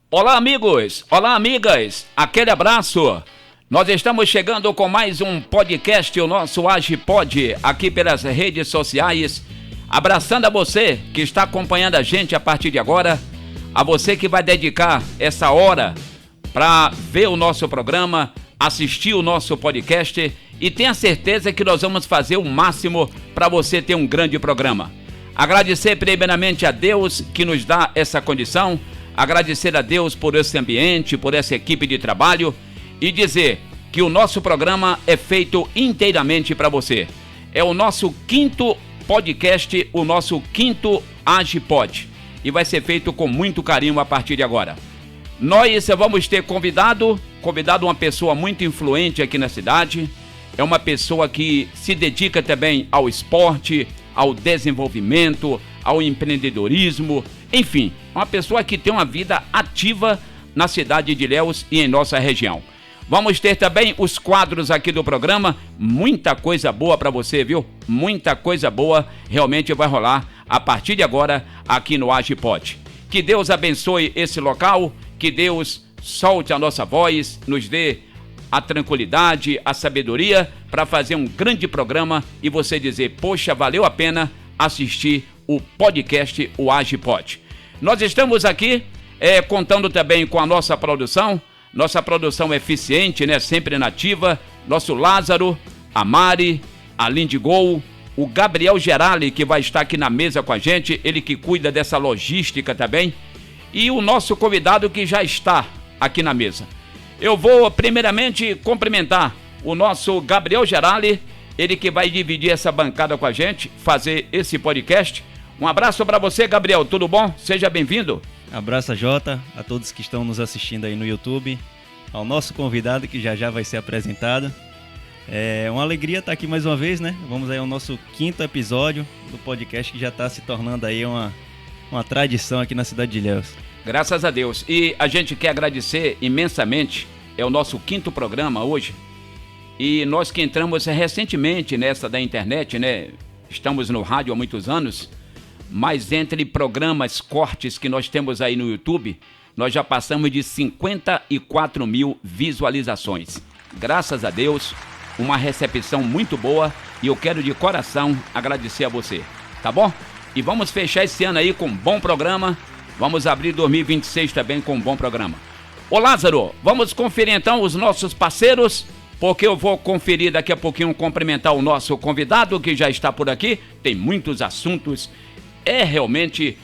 Olá, amigos! Olá, amigas! Aquele abraço! Nós estamos chegando com mais um podcast, o nosso AgiPod, aqui pelas redes sociais, abraçando a você que está acompanhando a gente a partir de agora, a você que vai dedicar essa hora para ver o nosso programa, assistir o nosso podcast e tenha certeza que nós vamos fazer o máximo para você ter um grande programa. Agradecer primeiramente a Deus que nos dá essa condição, agradecer a Deus por esse ambiente, por essa equipe de trabalho e dizer que o nosso programa é feito inteiramente para você. É o nosso quinto podcast, o nosso quinto AgiPod e vai ser feito com muito carinho a partir de agora. Nós vamos ter convidado uma pessoa muito influente aqui na cidade, é uma pessoa que se dedica também ao esporte, ao desenvolvimento, ao empreendedorismo, enfim, uma pessoa que tem uma vida ativa na cidade de Ilhéus e em nossa região. Vamos ter também os quadros aqui do programa, muita coisa boa para você, viu? Muita coisa boa realmente vai rolar a partir de agora aqui no AgiPod. Que Deus abençoe esse local, que Deus solte a nossa voz, nos dê a tranquilidade, a sabedoria para fazer um grande programa e você dizer, poxa, valeu a pena assistir o podcast, o AgiPod. Nós estamos aqui contando também com a nossa produção eficiente, né, sempre nativa, nosso Lázaro, a Mari, a Lindigol, o Gabriel Gerali, que vai estar aqui na mesa com a gente, ele que cuida dessa logística também, e o nosso convidado que já está aqui na mesa. Eu vou primeiramente cumprimentar o nosso Gabriel Gerali, ele que vai dividir essa bancada com a gente, fazer esse podcast. Um abraço para você, Gabriel, tudo bom? Seja bem-vindo. Abraço a Jota, a todos que estão nos assistindo aí no YouTube, ao nosso convidado que já vai ser apresentado. É uma alegria estar aqui mais uma vez, né? Vamos aí ao nosso quinto episódio do podcast que já está se tornando aí uma tradição aqui na cidade de Ilhéus. Graças a Deus. E a gente quer agradecer imensamente, é o nosso quinto programa hoje, e nós que entramos recentemente nessa da internet, né? Estamos no rádio há muitos anos, mas entre programas, cortes que nós temos aí no YouTube, nós já passamos de 54 mil visualizações. Graças a Deus, uma recepção muito boa e eu quero de coração agradecer a você, tá bom? E vamos fechar esse ano aí com um bom programa, vamos abrir 2026 também com um bom programa. Ô Lázaro, vamos conferir então os nossos parceiros, porque eu vou conferir daqui a pouquinho, cumprimentar o nosso convidado que já está por aqui, tem muitos assuntos. É realmente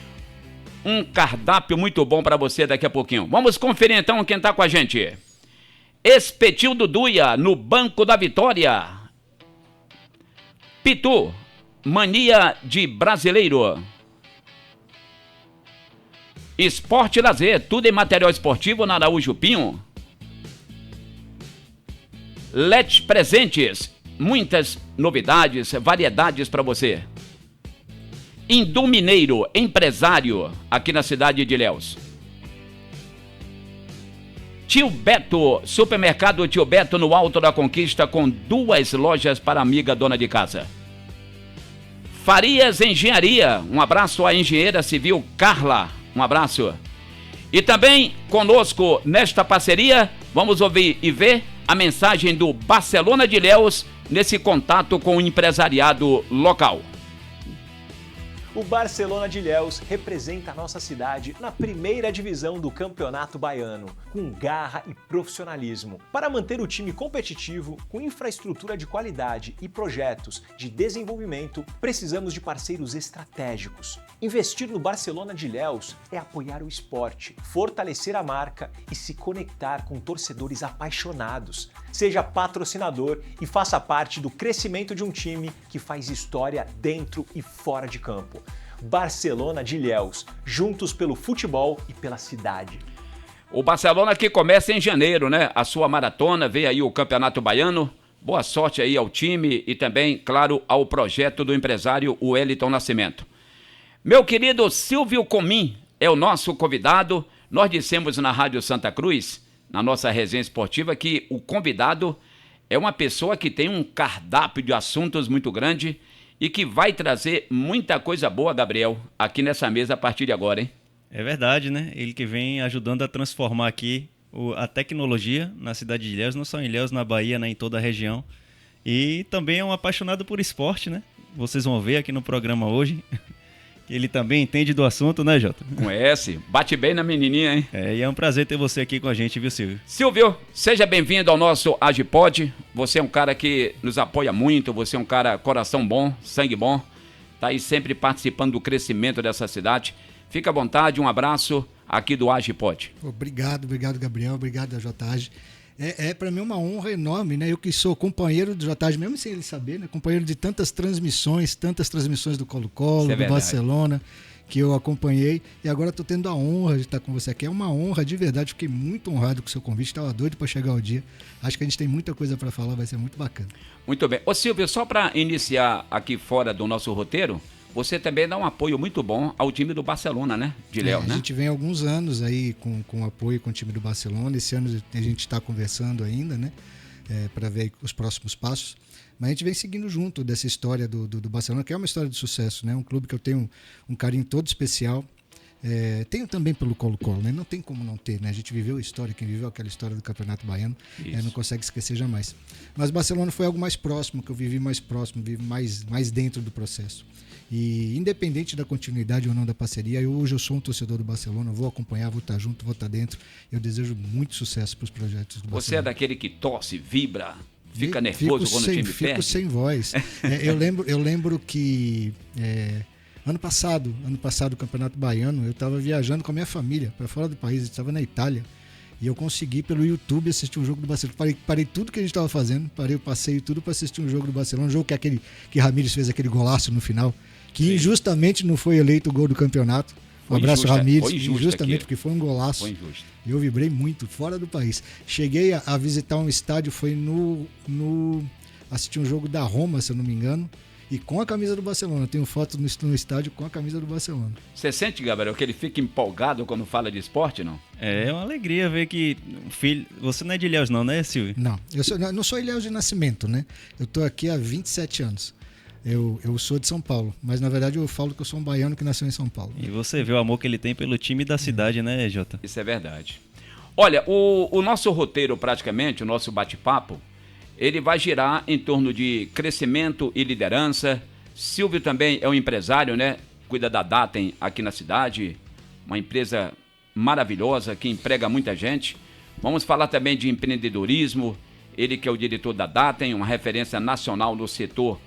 um cardápio muito bom para você daqui a pouquinho. Vamos conferir então quem está com a gente. Espetil do Duia, no Banco da Vitória. Pitu, mania de brasileiro. Esporte e lazer, tudo em material esportivo na Araújo Pinho. Let Presentes, muitas novidades, variedades para você. Indu Mineiro, empresário, aqui na cidade de Ilhéus. Tio Beto, supermercado Tio Beto no Alto da Conquista, com 2 lojas para a amiga dona de casa. Farias Engenharia, um abraço à engenheira civil Carla, um abraço. E também conosco nesta parceria, vamos ouvir e ver a mensagem do Barcelona de Ilhéus nesse contato com o empresariado local. O Barcelona de Ilhéus representa a nossa cidade na primeira divisão do Campeonato Baiano, com garra e profissionalismo. Para manter o time competitivo, com infraestrutura de qualidade e projetos de desenvolvimento, precisamos de parceiros estratégicos. Investir no Barcelona de Ilhéus é apoiar o esporte, fortalecer a marca e se conectar com torcedores apaixonados. Seja patrocinador e faça parte do crescimento de um time que faz história dentro e fora de campo. Barcelona de Ilhéus, juntos pelo futebol e pela cidade. O Barcelona que começa em janeiro, né? A sua maratona, vem aí o Campeonato Baiano. Boa sorte aí ao time e também, claro, ao projeto do empresário Wellington Nascimento. Meu querido Silvio Comim é o nosso convidado. Nós dissemos na Rádio Santa Cruz, na nossa resenha esportiva, que o convidado é uma pessoa que tem um cardápio de assuntos muito grande e que vai trazer muita coisa boa, Gabriel, aqui nessa mesa a partir de agora, hein? É verdade, né? Ele que vem ajudando a transformar aqui a tecnologia na cidade de Ilhéus, não só em Ilhéus, na Bahia, né, em toda a região. E também é um apaixonado por esporte, né? Vocês vão ver aqui no programa hoje. Ele também entende do assunto, né, Jota? Conhece, bate bem na menininha, hein? E é um prazer ter você aqui com a gente, viu, Silvio? Silvio, seja bem-vindo ao nosso Agipod. Você é um cara que nos apoia muito, você é um cara coração bom, sangue bom. Tá aí sempre participando do crescimento dessa cidade. Fica à vontade, um abraço aqui do Agipod. Obrigado, Gabriel, obrigado a JAGE. Para mim uma honra enorme, né? Eu que sou companheiro do JAGE, mesmo sem ele saber, né? Companheiro de tantas transmissões do Colo-Colo, do Barcelona, que eu acompanhei, e agora estou tendo a honra de estar com você aqui. É uma honra, de verdade, fiquei muito honrado com o seu convite, estava doido para chegar o dia. Acho que a gente tem muita coisa para falar, vai ser muito bacana. Muito bem. Ô Silvio, só para iniciar aqui fora do nosso roteiro, você também dá um apoio muito bom ao time do Barcelona, né? De Ilhéus, né? A gente vem há alguns anos aí com apoio com o time do Barcelona. Esse ano a gente está conversando ainda, né? Para ver os próximos passos. Mas a gente vem seguindo junto dessa história do Barcelona, que é uma história de sucesso, né? Um clube que eu tenho um carinho todo especial. Tenho também pelo Colo-Colo, né? Não tem como não ter, né? A gente viveu a história, quem viveu aquela história do Campeonato Baiano, não consegue esquecer jamais. Mas Barcelona foi algo mais próximo, que eu vivi mais próximo, vivi mais dentro do processo. E independente da continuidade ou não da parceria, hoje eu sou um torcedor do Barcelona, vou acompanhar, vou estar junto, vou estar dentro. Eu desejo muito sucesso para os projetos do Barcelona. Você é daquele que torce, vibra, fica nervoso quando o time perde? Fico sem voz. Eu lembro que ano passado, o Campeonato Baiano, eu estava viajando com a minha família para fora do país, eu estava na Itália. E eu consegui, pelo YouTube, assistir um jogo do Barcelona. Parei tudo que a gente estava fazendo, parei o passeio tudo para assistir um jogo do Barcelona. Um jogo que Ramírez fez aquele golaço no final, que injustamente não foi eleito o gol do campeonato. Um abraço, Ramírez. Injustamente, porque foi um golaço. Foi injusto. E eu vibrei muito, fora do país. Cheguei a visitar um estádio, foi assistir um jogo da Roma, se eu não me engano. E com a camisa do Barcelona. Tenho foto no estádio com a camisa do Barcelona. Você sente, Gabriel, que ele fica empolgado quando fala de esporte, não? É uma alegria ver que filho... Você não é de Ilhéus não, né, Silvio? Não, eu não sou Ilhéus de nascimento, né? Eu tô aqui há 27 anos. Eu sou de São Paulo, mas na verdade eu falo que eu sou um baiano que nasceu em São Paulo. E você vê o amor que ele tem pelo time da cidade, né, Jota? Isso é verdade. Olha, o nosso roteiro praticamente, o nosso bate-papo, ele vai girar em torno de crescimento e liderança. Silvio também é um empresário, né? Cuida da Datem aqui na cidade, uma empresa maravilhosa que emprega muita gente. Vamos falar também de empreendedorismo. Ele que é o diretor da Datem, uma referência nacional no setor.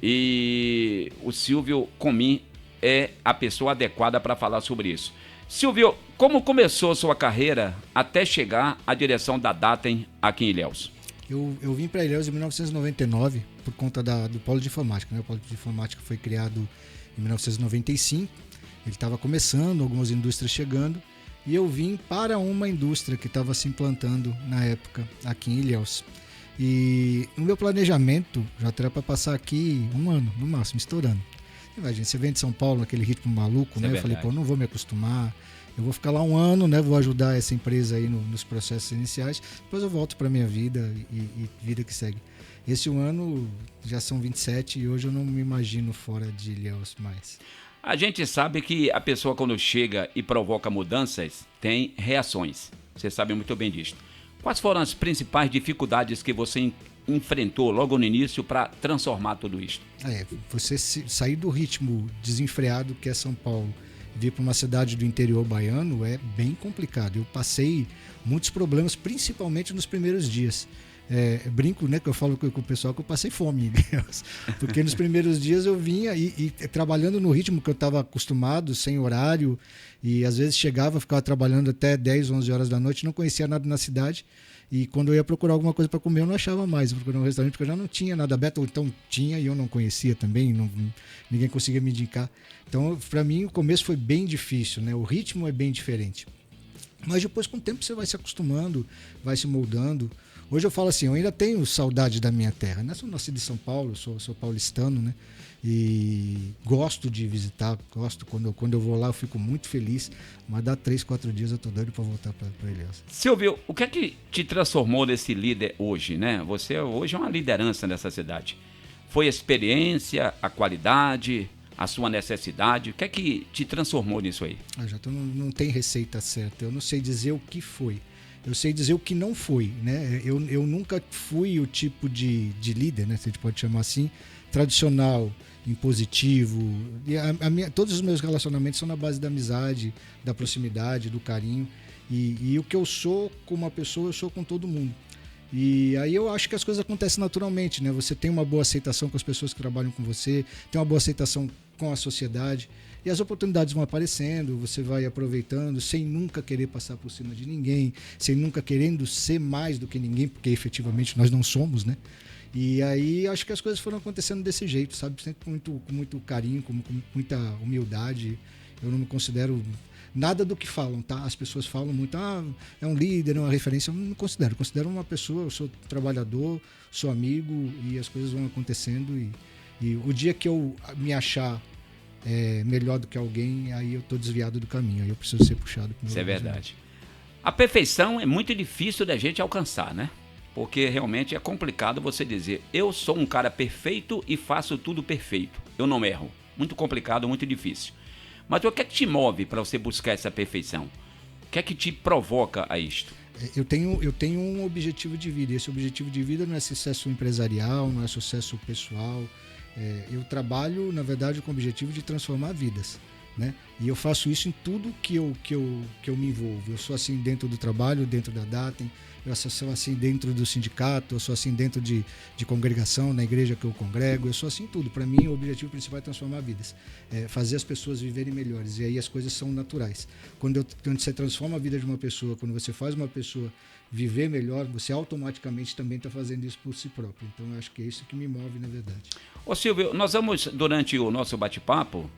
E o Silvio Comim é a pessoa adequada para falar sobre isso. Silvio, como começou sua carreira até chegar à direção da Datem aqui em Ilhéus? Eu vim para Ilhéus em 1999 por conta do Polo de Informática, né? O Polo de Informática foi criado em 1995. Ele estava começando, algumas indústrias chegando, e eu vim para uma indústria que estava se implantando na época aqui em Ilhéus. E no meu planejamento já era para passar aqui um ano, no máximo, estourando. Imagina, você vem de São Paulo, naquele ritmo maluco, né? Eu falei, não vou me acostumar. Eu vou ficar lá um ano, né? Vou ajudar essa empresa aí nos processos iniciais. Depois eu volto para minha vida e vida que segue. Esse um ano já são 27 e hoje eu não me imagino fora de Ilhéus mais. A gente sabe que a pessoa quando chega e provoca mudanças tem reações. Você sabe muito bem disso. Quais foram as principais dificuldades que você enfrentou logo no início para transformar tudo isso? Você sair do ritmo desenfreado que é São Paulo, vir para uma cidade do interior baiano é bem complicado. Eu passei muitos problemas, principalmente nos primeiros dias. Brinco, né, que eu falo com o pessoal que eu passei fome, porque nos primeiros dias eu vinha e trabalhando no ritmo que eu estava acostumado, sem horário, e às vezes chegava, ficava trabalhando até 10, 11 horas da noite, não conhecia nada na cidade, e quando eu ia procurar alguma coisa para comer eu não achava mais, eu procurava um restaurante porque eu já não tinha nada aberto, ou então tinha e eu não conhecia também, ninguém conseguia me indicar. Então, para mim, o começo foi bem difícil, né? O ritmo é bem diferente. Mas depois, com o tempo, você vai se acostumando, vai se moldando. Hoje eu falo assim, eu ainda tenho saudade da minha terra, né? Sou nascido em São Paulo, sou paulistano, né? E gosto de visitar, quando eu vou lá eu fico muito feliz, mas dá 3, 4 dias eu tô doido para voltar para Ilhéus. Silvio, o que é que te transformou nesse líder hoje, né? Você hoje é uma liderança nessa cidade. Foi a experiência, a qualidade, a sua necessidade? O que é que te transformou nisso aí? Não tem receita certa. Eu não sei dizer o que foi. Eu sei dizer o que não foi, né? Eu nunca fui o tipo de líder, né? Se a gente pode chamar assim, tradicional, impositivo. E todos os meus relacionamentos são na base da amizade, da proximidade, do carinho. E o que eu sou como uma pessoa, eu sou com todo mundo. E aí eu acho que as coisas acontecem naturalmente, né? Você tem uma boa aceitação com as pessoas que trabalham com você, tem uma boa aceitação com a sociedade, e as oportunidades vão aparecendo, você vai aproveitando, sem nunca querer passar por cima de ninguém, sem nunca querendo ser mais do que ninguém, porque efetivamente nós não somos, né? E aí acho que as coisas foram acontecendo desse jeito, sabe? Sempre com muito carinho, com muita humildade. Eu não me considero nada do que falam, tá? As pessoas falam muito, é um líder, é uma referência. Eu não considero. Eu considero uma pessoa, eu sou trabalhador, sou amigo, e as coisas vão acontecendo. E o dia que eu me achar melhor do que alguém, aí eu tô desviado do caminho, aí eu preciso ser puxado. Isso é verdade. A perfeição é muito difícil da gente alcançar, né? Porque realmente é complicado você dizer, eu sou um cara perfeito e faço tudo perfeito. Eu não erro. Muito complicado, muito difícil. Mas o que é que te move para você buscar essa perfeição? O que é que te provoca a isto? Eu tenho um objetivo de vida. Esse objetivo de vida não é sucesso empresarial, não é sucesso pessoal. Eu trabalho, na verdade, com o objetivo de transformar vidas, né? E eu faço isso em tudo que eu me envolvo. Eu sou assim dentro do trabalho, dentro da Datem, eu sou assim dentro do sindicato, eu sou assim dentro de congregação, na igreja que eu congrego, eu sou assim tudo. Para mim, o objetivo principal é transformar vidas, fazer as pessoas viverem melhores, e aí as coisas são naturais. Quando você transforma a vida de uma pessoa, quando você faz uma pessoa viver melhor, você automaticamente também está fazendo isso por si próprio. Então, eu acho que é isso que me move, na verdade. Ô Silvio, nós vamos, durante o nosso bate-papo,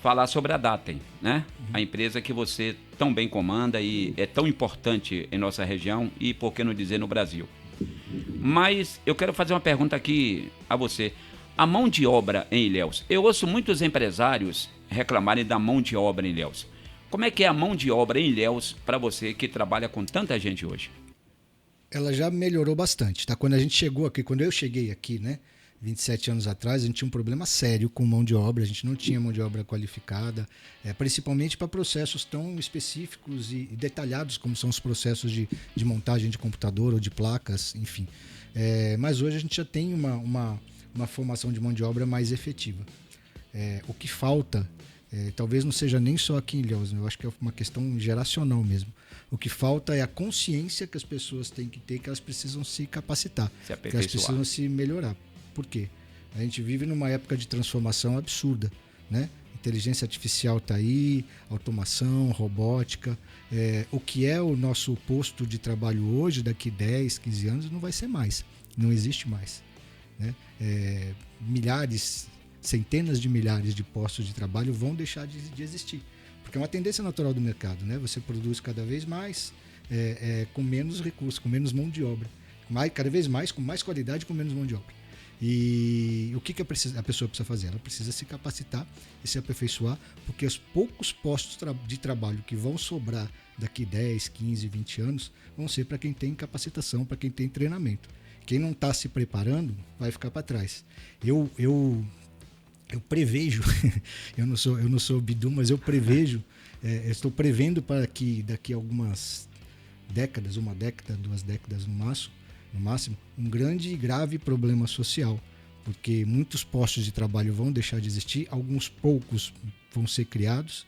falar sobre a Datem, né? A empresa que você tão bem comanda e é tão importante em nossa região e, por que não dizer, no Brasil. Mas eu quero fazer uma pergunta aqui a você. A mão de obra em Ilhéus. Eu ouço muitos empresários reclamarem da mão de obra em Ilhéus. Como é que é a mão de obra em Ilhéus para você que trabalha com tanta gente hoje? Ela já melhorou bastante, tá? Quando eu cheguei aqui, né? 27 anos atrás, a gente tinha um problema sério com mão de obra, a gente não tinha mão de obra qualificada, principalmente para processos tão específicos e detalhados como são os processos de montagem de computador ou de placas, enfim. Mas hoje a gente já tem uma formação de mão de obra mais efetiva. O que falta, talvez não seja nem só aqui em Ilhéus, eu acho que é uma questão geracional mesmo. O que falta é a consciência que as pessoas têm que ter, que elas precisam se capacitar, que elas precisam se melhorar. Por quê? A gente vive numa época de transformação absurda, né? Inteligência artificial está aí, automação, robótica. O que é o nosso posto de trabalho hoje, daqui 10, 15 anos, não vai ser mais. Não existe mais, né? Milhares, centenas de milhares de postos de trabalho vão deixar de existir. Porque é uma tendência natural do mercado, né? Você produz cada vez mais com menos recursos, com menos mão de obra. Cada vez mais, com mais qualidade, com menos mão de obra. E o que a pessoa precisa fazer? Ela precisa se capacitar e se aperfeiçoar, porque os poucos postos de trabalho que vão sobrar daqui 10, 15, 20 anos vão ser para quem tem capacitação, para quem tem treinamento. Quem não está se preparando vai ficar para trás. Eu prevejo, eu não sou Bidu, mas eu prevejo, estou prevendo para que daqui a algumas décadas, 1 década, 2 décadas no máximo, um grande e grave problema social, porque muitos postos de trabalho vão deixar de existir, alguns poucos vão ser criados,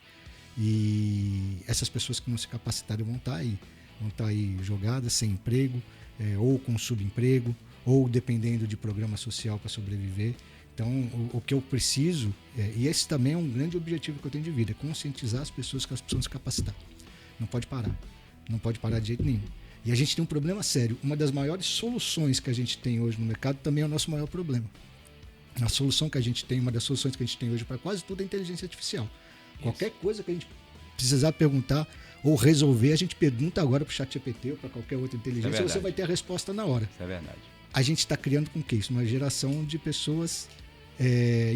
e essas pessoas que não se capacitarem vão estar aí jogadas, sem emprego, ou com subemprego, ou dependendo de programa social para sobreviver. Então, o que eu preciso, e esse também é um grande objetivo que eu tenho de vida, é conscientizar as pessoas que elas precisam se capacitar. Não pode parar de jeito nenhum. E a gente tem um problema sério. Uma das maiores soluções que a gente tem hoje no mercado também é o nosso maior problema. Uma das soluções que a gente tem hoje para quase tudo é inteligência artificial. Isso. Qualquer coisa que a gente precisar perguntar ou resolver, a gente pergunta agora para o ChatGPT ou para qualquer outra inteligência, você vai ter a resposta na hora. Isso é verdade. A gente está criando com o que isso? Uma geração de pessoas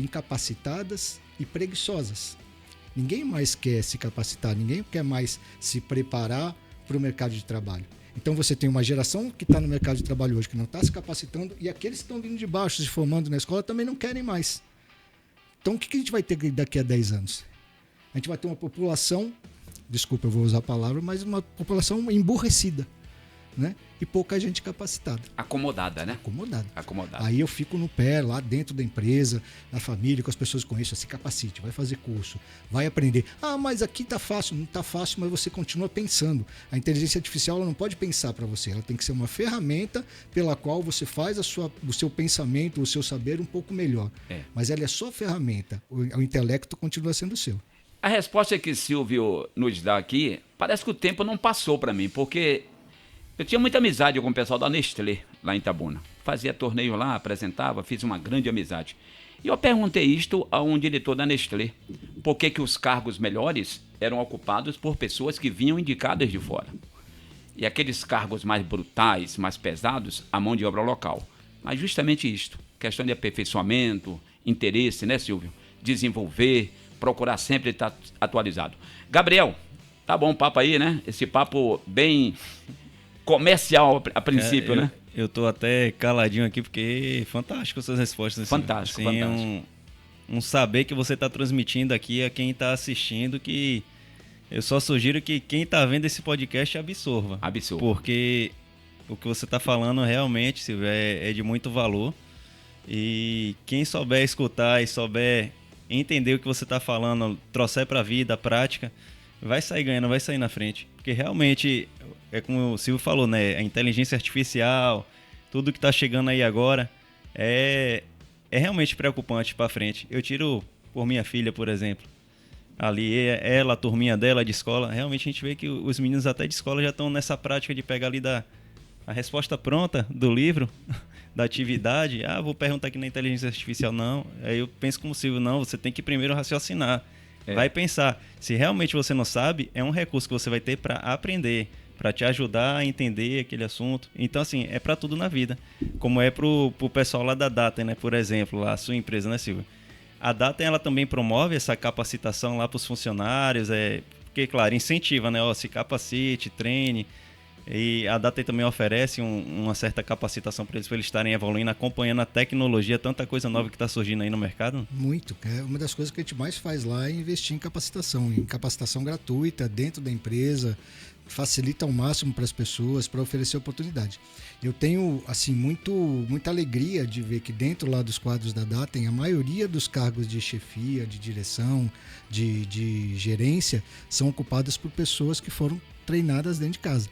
incapacitadas e preguiçosas. Ninguém mais quer se capacitar, ninguém quer mais se preparar para o mercado de trabalho. Então você tem uma geração que está no mercado de trabalho hoje, que não está se capacitando, e aqueles que estão vindo de baixo, se formando na escola, também não querem mais. Então, o que a gente vai ter daqui a 10 anos? A gente vai ter uma população, desculpa, eu vou usar a palavra, mas uma população emburrecida, né? E pouca gente capacitada. Acomodada, né? Acomodada. Aí eu fico no pé, lá dentro da empresa, na família, com as pessoas que conheço, se capacite, vai fazer curso, vai aprender. Ah, mas aqui tá fácil. Não tá fácil, mas você continua pensando. A inteligência artificial ela não pode pensar para você, ela tem que ser uma ferramenta pela qual você faz o seu pensamento, o seu saber um pouco melhor. Mas ela é só ferramenta, o intelecto continua sendo seu. A resposta que Silvio nos dá aqui, parece que o tempo não passou para mim, porque eu tinha muita amizade com o pessoal da Nestlé, lá em Itabuna. Fazia torneio lá, apresentava, fiz uma grande amizade. E eu perguntei isto a um diretor da Nestlé, por que os cargos melhores eram ocupados por pessoas que vinham indicadas de fora. E aqueles cargos mais brutais, mais pesados, a mão de obra local. Mas justamente isto, questão de aperfeiçoamento, interesse, né, Silvio? Desenvolver, procurar sempre estar atualizado. Gabriel, tá bom o papo aí, né? Esse papo bem comercial a princípio, né? Eu tô até caladinho aqui porque fantástico essas respostas. Fantástico, assim, fantástico. Um saber que você tá transmitindo aqui a quem tá assistindo, que eu só sugiro que quem tá vendo esse podcast absorva. Porque o que você tá falando realmente, Silvio, é de muito valor. E quem souber escutar e souber entender o que você tá falando, trouxer pra vida, a prática, vai sair ganhando, vai sair na frente. Porque realmente, é como o Silvio falou, né? A inteligência artificial, tudo que tá chegando aí agora, é realmente preocupante pra frente. Eu tiro por minha filha, por exemplo. Ali, ela, a turminha dela de escola, realmente a gente vê que os meninos até de escola já estão nessa prática de pegar ali a resposta pronta do livro, da atividade. Ah, vou perguntar aqui na inteligência artificial. Não, aí eu penso como o Silvio, não, você tem que primeiro raciocinar. Vai pensar. Se realmente você não sabe, é um recurso que você vai ter para aprender, para te ajudar a entender aquele assunto. Então, assim, é para tudo na vida. Como é pro pessoal lá da Datem, né? Por exemplo, lá a sua empresa, né, Silvio? A Datem, ela também promove essa capacitação lá para os funcionários, porque, claro, incentiva, né? Ó, se capacite, treine. E a Datem também oferece uma certa capacitação para eles estarem evoluindo, acompanhando a tecnologia, tanta coisa nova que está surgindo aí no mercado. Muito. Uma das coisas que a gente mais faz lá é investir em capacitação gratuita dentro da empresa, facilita ao máximo para as pessoas, para oferecer oportunidade. Eu tenho assim muita alegria de ver que dentro lá dos quadros da Datem, a maioria dos cargos de chefia, de direção, de gerência, são ocupados por pessoas que foram treinadas dentro de casa,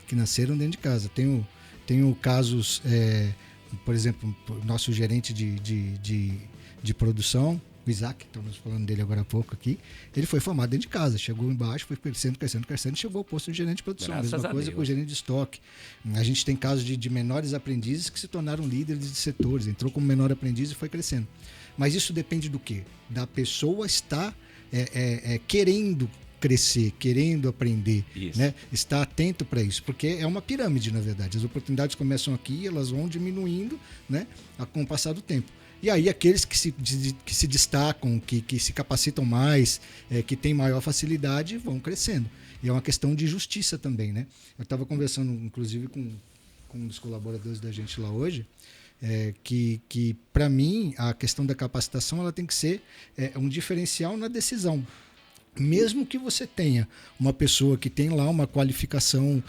que nasceram dentro de casa. Tenho casos, por exemplo, nosso gerente de produção, o Isaac, estamos falando dele agora há pouco aqui, ele foi formado dentro de casa, chegou embaixo, foi crescendo e chegou ao posto de gerente de produção. Graças Mesma coisa com o gerente de estoque. A gente tem casos de menores aprendizes que se tornaram líderes de setores, entrou como menor aprendiz e foi crescendo. Mas isso depende do quê? Da pessoa estar querendo crescer, querendo aprender, né? Estar atento para isso, porque é uma pirâmide, na verdade. As oportunidades começam aqui, elas vão diminuindo, né, com o passar do tempo. E aí aqueles que se destacam, que se capacitam mais, que têm maior facilidade, vão crescendo. E é uma questão de justiça também, né? Eu estava conversando, inclusive, com um dos colaboradores da gente lá hoje, que para mim, a questão da capacitação ela tem que ser um diferencial na decisão. Mesmo que você tenha uma pessoa que tem lá uma qualificação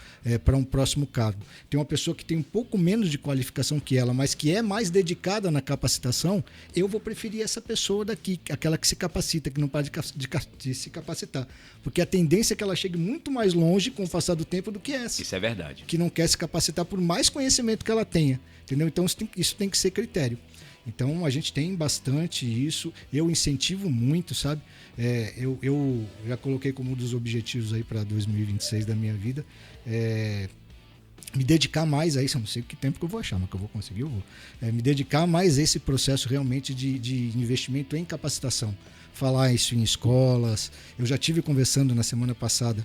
para um próximo cargo, tem uma pessoa que tem um pouco menos de qualificação que ela, mas que é mais dedicada na capacitação, eu vou preferir essa pessoa daqui, aquela que se capacita, que não para de se capacitar. Porque a tendência é que ela chegue muito mais longe com o passar do tempo do que essa. Isso é verdade. Que não quer se capacitar por mais conhecimento que ela tenha. Entendeu? Então isso tem que ser critério. Então a gente tem bastante isso, eu incentivo muito, sabe? Eu já coloquei como um dos objetivos aí para 2026 da minha vida, me dedicar mais a isso. Eu não sei que tempo que eu vou achar, mas que eu vou conseguir, eu vou. Me dedicar mais a esse processo realmente de investimento em capacitação. Falar isso em escolas. Eu já tive conversando na semana passada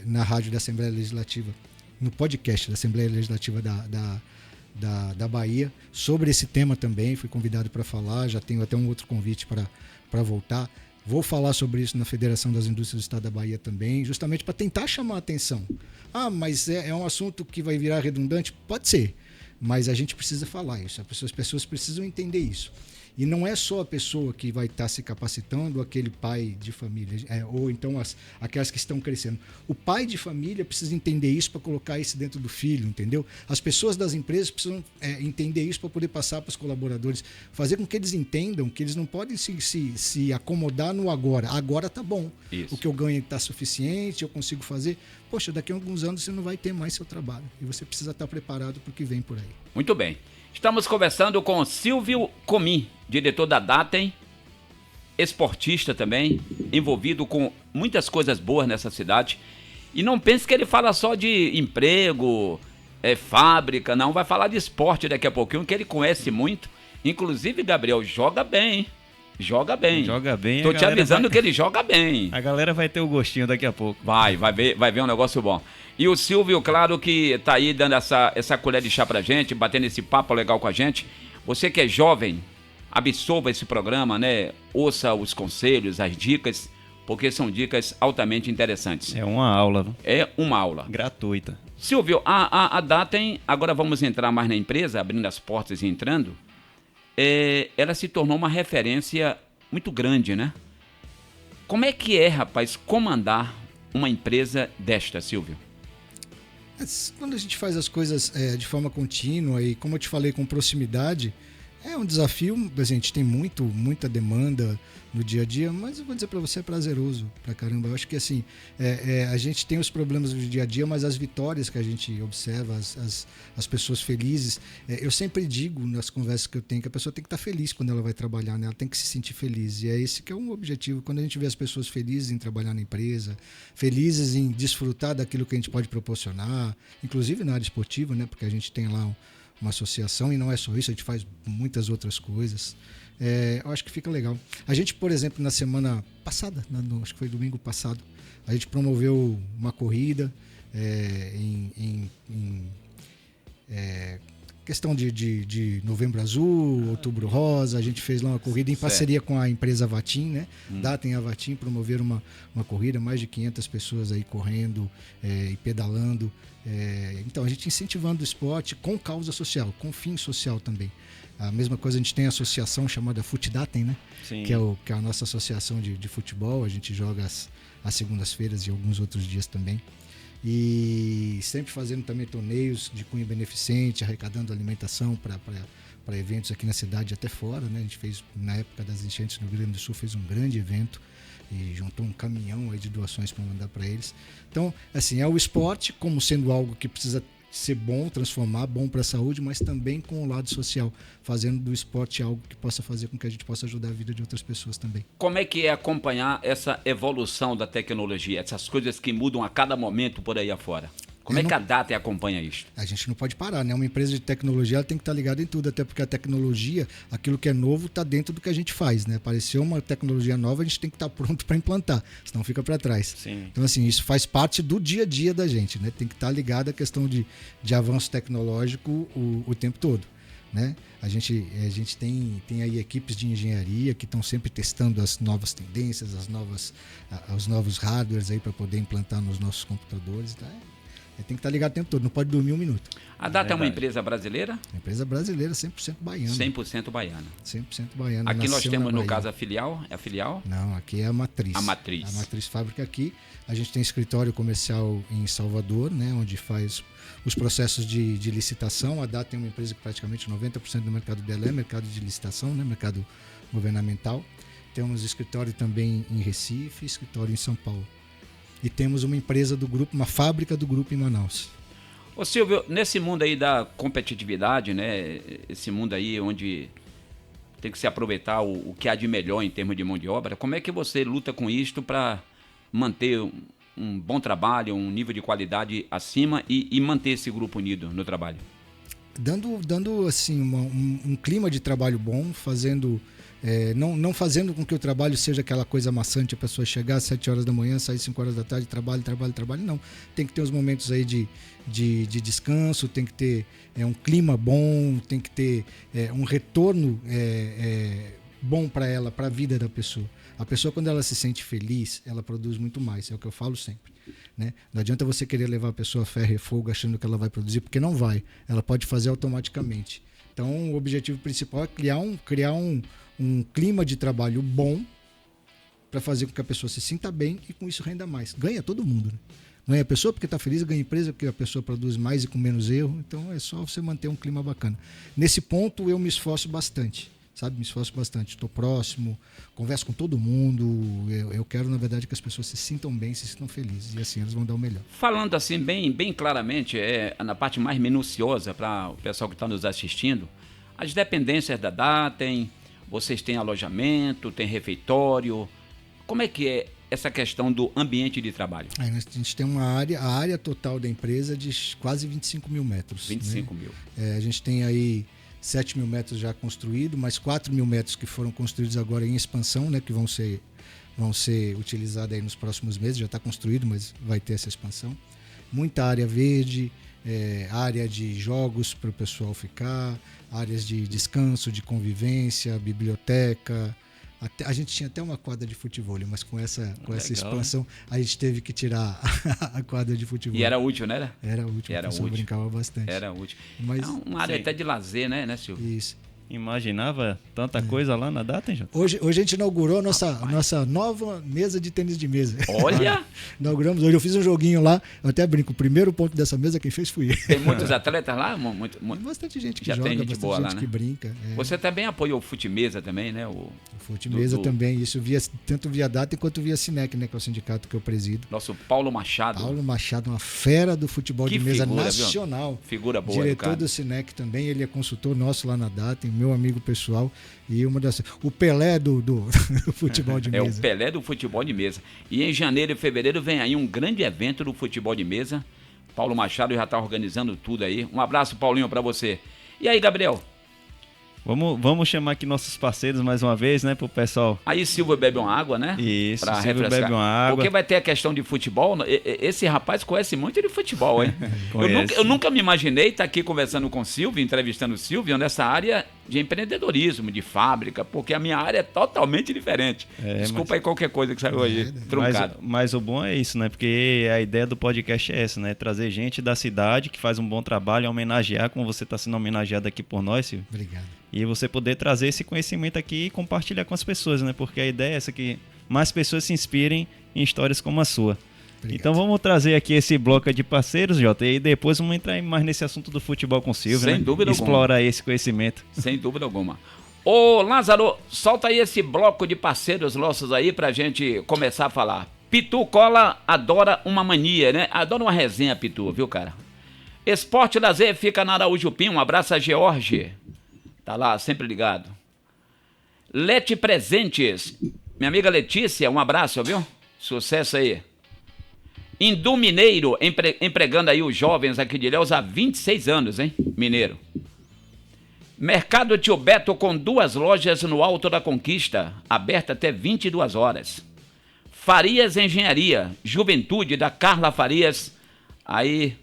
na rádio da Assembleia Legislativa, no podcast da Assembleia Legislativa da Bahia, sobre esse tema também. Fui convidado para falar, já tenho até um outro convite para voltar. Vou falar sobre isso na Federação das Indústrias do Estado da Bahia também, justamente para tentar chamar a atenção. Ah, mas é um assunto que vai virar redundante? Pode ser, mas a gente precisa falar isso, as pessoas precisam entender isso. E não é só a pessoa que vai estar se capacitando, aquele pai de família, ou então aquelas que estão crescendo. O pai de família precisa entender isso para colocar isso dentro do filho, entendeu? As pessoas das empresas precisam entender isso para poder passar para os colaboradores, fazer com que eles entendam que eles não podem se acomodar no agora. Agora tá bom. Isso. O que eu ganho está suficiente, eu consigo fazer. Poxa, daqui a alguns anos você não vai ter mais seu trabalho. E você precisa estar preparado para o que vem por aí. Muito bem. Estamos conversando com Silvio Comim, diretor da Datem, esportista também, envolvido com muitas coisas boas nessa cidade. E não pense que ele fala só de emprego, fábrica, não. Vai falar de esporte daqui a pouquinho, que ele conhece muito. Inclusive, Gabriel, joga bem. Joga bem. Joga bem. Tô te avisando que ele joga bem. A galera vai ter o gostinho daqui a pouco. Vai ver um negócio bom. E o Silvio, claro que tá aí dando essa colher de chá pra gente, batendo esse papo legal com a gente. Você que é jovem, absorva esse programa, né? Ouça os conselhos, as dicas, porque são dicas altamente interessantes. É uma aula, viu? É uma aula. Gratuita. Silvio, a Datem, agora vamos entrar mais na empresa, abrindo as portas e entrando. Ela se tornou uma referência muito grande, né? Como é que rapaz, comandar uma empresa desta, Silvio? Quando a gente faz as coisas de forma contínua e, como eu te falei, com proximidade, é um desafio. A gente tem muita demanda no dia a dia, mas eu vou dizer para você, é prazeroso pra caramba. Eu acho que assim, a gente tem os problemas do dia a dia, mas as vitórias que a gente observa, as pessoas felizes, eu sempre digo nas conversas que eu tenho que a pessoa tem que estar feliz quando ela vai trabalhar, né? Ela tem que se sentir feliz, e é esse que é um objetivo. Quando a gente vê as pessoas felizes em trabalhar na empresa, felizes em desfrutar daquilo que a gente pode proporcionar, inclusive na área esportiva, né? Porque a gente tem lá uma associação, e não é só isso, a gente faz muitas outras coisas. Eu acho que fica legal. A gente, por exemplo, na semana passada, acho que foi domingo passado, a gente promoveu uma corrida em questão de Novembro Azul, Outubro Rosa. A gente fez lá uma corrida em parceria com a empresa Vatim, né? Datem e a Vatim promoveram uma corrida, mais de 500 pessoas aí correndo e pedalando. Então, a gente incentivando o esporte com causa social, com fim social também. A mesma coisa, a gente tem a associação chamada Futdatem, né? Sim. Que é a nossa associação de futebol. A gente joga às segundas-feiras e alguns outros dias também. E sempre fazendo também torneios de cunho beneficente, arrecadando alimentação para eventos aqui na cidade e até fora, né? A gente fez, na época das enchentes no Rio Grande do Sul, fez um grande evento e juntou um caminhão aí de doações para mandar para eles. Então, assim, é o esporte como sendo algo que precisa ser bom, transformar, bom para a saúde, mas também com o lado social, fazendo do esporte algo que possa fazer com que a gente possa ajudar a vida de outras pessoas também. Como é que é acompanhar essa evolução da tecnologia, essas coisas que mudam a cada momento por aí afora? Como é que a Datem acompanha isso? A gente não pode parar, né? Uma empresa de tecnologia ela tem que estar ligada em tudo, até porque a tecnologia, aquilo que é novo, está dentro do que a gente faz, né? Apareceu uma tecnologia nova, a gente tem que estar pronto para implantar, senão fica para trás. Sim. Então, assim, isso faz parte do dia a dia da gente, né? Tem que estar ligado à questão de avanço tecnológico o tempo todo, né? A gente tem aí equipes de engenharia que estão sempre testando as novas tendências, os novos hardwares aí para poder implantar nos nossos computadores, tá? Tem que estar ligado o tempo todo, não pode dormir um minuto. A Datem é uma empresa brasileira? Empresa brasileira, 100% baiana. 100% baiana. 100% baiana. Aqui nós temos, no caso, a filial? É a filial? Não, aqui é a matriz. A matriz. A matriz fábrica aqui. A gente tem escritório comercial em Salvador, né, onde faz os processos de licitação. A Datem é uma empresa que praticamente 90% do mercado dela é mercado de licitação, né, mercado governamental. Temos escritório também em Recife, escritório em São Paulo. E temos uma empresa do grupo, uma fábrica do grupo em Manaus. Ô Silvio, nesse mundo aí da competitividade, né? Esse mundo aí onde tem que se aproveitar o que há de melhor em termos de mão de obra, como é que você luta com isto para manter um bom trabalho, um nível de qualidade acima e manter esse grupo unido no trabalho? Dando assim, um clima de trabalho bom, fazendo... não fazendo com que o trabalho seja aquela coisa maçante, a pessoa chegar às 7 horas da manhã, sair às 5 horas da tarde, trabalho, não. Tem que ter os momentos aí de descanso, tem que ter um clima bom, tem que ter um retorno bom para ela, para a vida da pessoa. A pessoa, quando ela se sente feliz, ela produz muito mais, é o que eu falo sempre, né? Não adianta você querer levar a pessoa a ferro e fogo achando que ela vai produzir, porque não vai, ela pode fazer automaticamente. Então, o objetivo principal é criar um um clima de trabalho bom para fazer com que a pessoa se sinta bem e com isso renda mais. Ganha todo mundo, né? Ganha a pessoa porque está feliz, ganha a empresa porque a pessoa produz mais e com menos erro. Então é só você manter um clima bacana. Nesse ponto eu me esforço bastante, sabe? Me esforço bastante. Estou próximo, converso com todo mundo. Eu quero, na verdade, que as pessoas se sintam bem, se sintam felizes. E assim elas vão dar o melhor. Falando assim bem claramente, na parte mais minuciosa para o pessoal que está nos assistindo, as dependências da Datem, vocês têm alojamento, tem refeitório. Como é que é essa questão do ambiente de trabalho? A gente tem uma área, a área total da empresa de quase 25 mil metros. 25 né? mil. A gente tem aí 7 mil metros já construídos, mais 4 mil metros que foram construídos agora em expansão, né? Que vão ser utilizados aí nos próximos meses. Já está construído, mas vai ter essa expansão. Muita área verde, área de jogos para o pessoal ficar, áreas de descanso, de convivência, biblioteca. A gente tinha até uma quadra de futebol, mas com essa expansão a gente teve que tirar a quadra de futebol. E era útil, né? Era útil, o pessoal brincava bastante. Era útil. Mas, é uma área até de lazer, né, Silvio? Isso. Imaginava tanta coisa lá na Datem, Jota? Hoje a gente inaugurou nossa nova mesa de tênis de mesa. Olha! Inauguramos hoje, eu fiz um joguinho lá, eu até brinco, o primeiro ponto dessa mesa quem fez fui eu. Tem muitos atletas lá? Bastante gente que já joga, tem gente bastante boa gente lá, né? que brinca. Você também apoiou o Fute-Mesa também, né? O Fute-Mesa também, isso via, tanto via Datem quanto via Sinec, né? Que é o sindicato que eu presido. Nosso Paulo Machado. Paulo Machado, uma fera do futebol de mesa figura, nacional. Viu? Figura boa, diretor do Sinec também, ele é consultor nosso lá na Datem, meu amigo pessoal. E o Pelé do futebol de mesa. É o Pelé do futebol de mesa. E em janeiro e fevereiro vem aí um grande evento do futebol de mesa. Paulo Machado já está organizando tudo aí. Um abraço, Paulinho, para você. E aí, Gabriel? Vamos chamar aqui nossos parceiros mais uma vez, né, pro pessoal. Aí Silvio bebe uma água, né? Isso, pra Silvio refrescar. bebe uma água. Porque vai ter a questão de futebol. Esse rapaz conhece muito de futebol, hein? eu nunca me imaginei estar aqui conversando com o Silvio, entrevistando o Silvio nessa área de empreendedorismo, de fábrica, porque a minha área é totalmente diferente. Desculpa aí qualquer coisa que saiu aí, truncado. Mas o bom é isso, né? Porque a ideia do podcast é essa, né? Trazer gente da cidade que faz um bom trabalho, homenagear, como você está sendo homenageado aqui por nós, Silvio. Obrigado. E você poder trazer esse conhecimento aqui e compartilhar com as pessoas, né? Porque a ideia é essa, que mais pessoas se inspirem em histórias como a sua. Obrigado. Então vamos trazer aqui esse bloco de parceiros, Jota, e depois vamos entrar mais nesse assunto do futebol com o Silvio, Sem dúvida alguma. Explorar esse conhecimento. Sem dúvida alguma. Ô Lázaro, solta aí esse bloco de parceiros nossos aí pra gente começar a falar. Pitu Cola adora uma mania, né? Adora uma resenha, Pitu, viu, cara? Esporte Lazer fica na Araújo Pinho. Um abraço a George. Tá lá, sempre ligado. Lete Presentes. Minha amiga Letícia, um abraço, viu? Sucesso aí. Indu Mineiro, empregando aí os jovens aqui de Ilhéus há 26 anos, hein? Mineiro. Mercado Tio Beto com 2 lojas no Alto da Conquista, aberta até 22 horas. Farias Engenharia, Juventude da Carla Farias, aí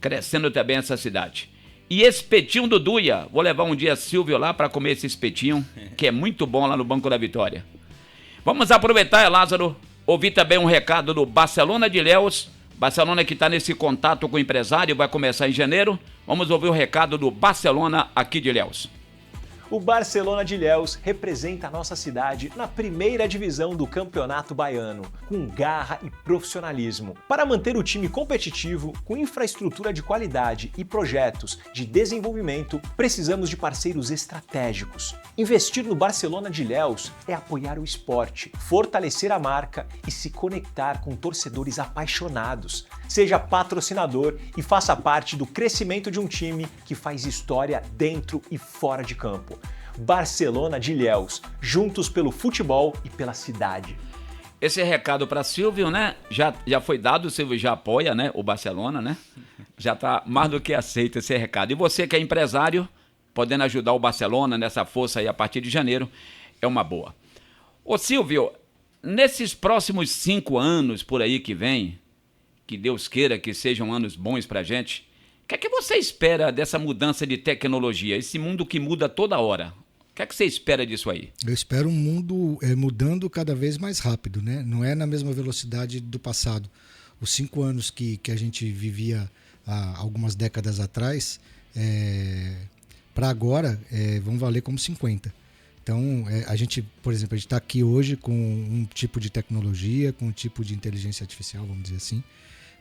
crescendo também essa cidade. E espetinho do Duia, vou levar um dia Silvio lá para comer esse espetinho, que é muito bom lá no Banco da Vitória. Vamos aproveitar, Lázaro, ouvir também um recado do Barcelona de Ilhéus. Barcelona que está nesse contato com o empresário, vai começar em janeiro. Vamos ouvir o recado do Barcelona aqui de Ilhéus. O Barcelona de Ilhéus representa a nossa cidade na primeira divisão do Campeonato Baiano, com garra e profissionalismo. Para manter o time competitivo, com infraestrutura de qualidade e projetos de desenvolvimento, precisamos de parceiros estratégicos. Investir no Barcelona de Ilhéus é apoiar o esporte, fortalecer a marca e se conectar com torcedores apaixonados. Seja patrocinador e faça parte do crescimento de um time que faz história dentro e fora de campo. Barcelona de Ilhéus, juntos pelo futebol e pela cidade. Esse recado para Silvio, né? Já foi dado, o Silvio já apoia, né? O Barcelona, né? Já está mais do que aceito esse recado. E você que é empresário, podendo ajudar o Barcelona nessa força aí a partir de janeiro, é uma boa. Ô Silvio, nesses próximos 5 anos por aí que vem, que Deus queira que sejam anos bons pra gente, o que é que você espera dessa mudança de tecnologia, esse mundo que muda toda hora? O que é que você espera disso aí? Eu espero um mundo mudando cada vez mais rápido, né? Não é na mesma velocidade do passado. Os 5 anos que a gente vivia há algumas décadas atrás, para agora, vão valer como 50. Então, a gente, por exemplo, a gente está aqui hoje com um tipo de tecnologia, com um tipo de inteligência artificial, vamos dizer assim.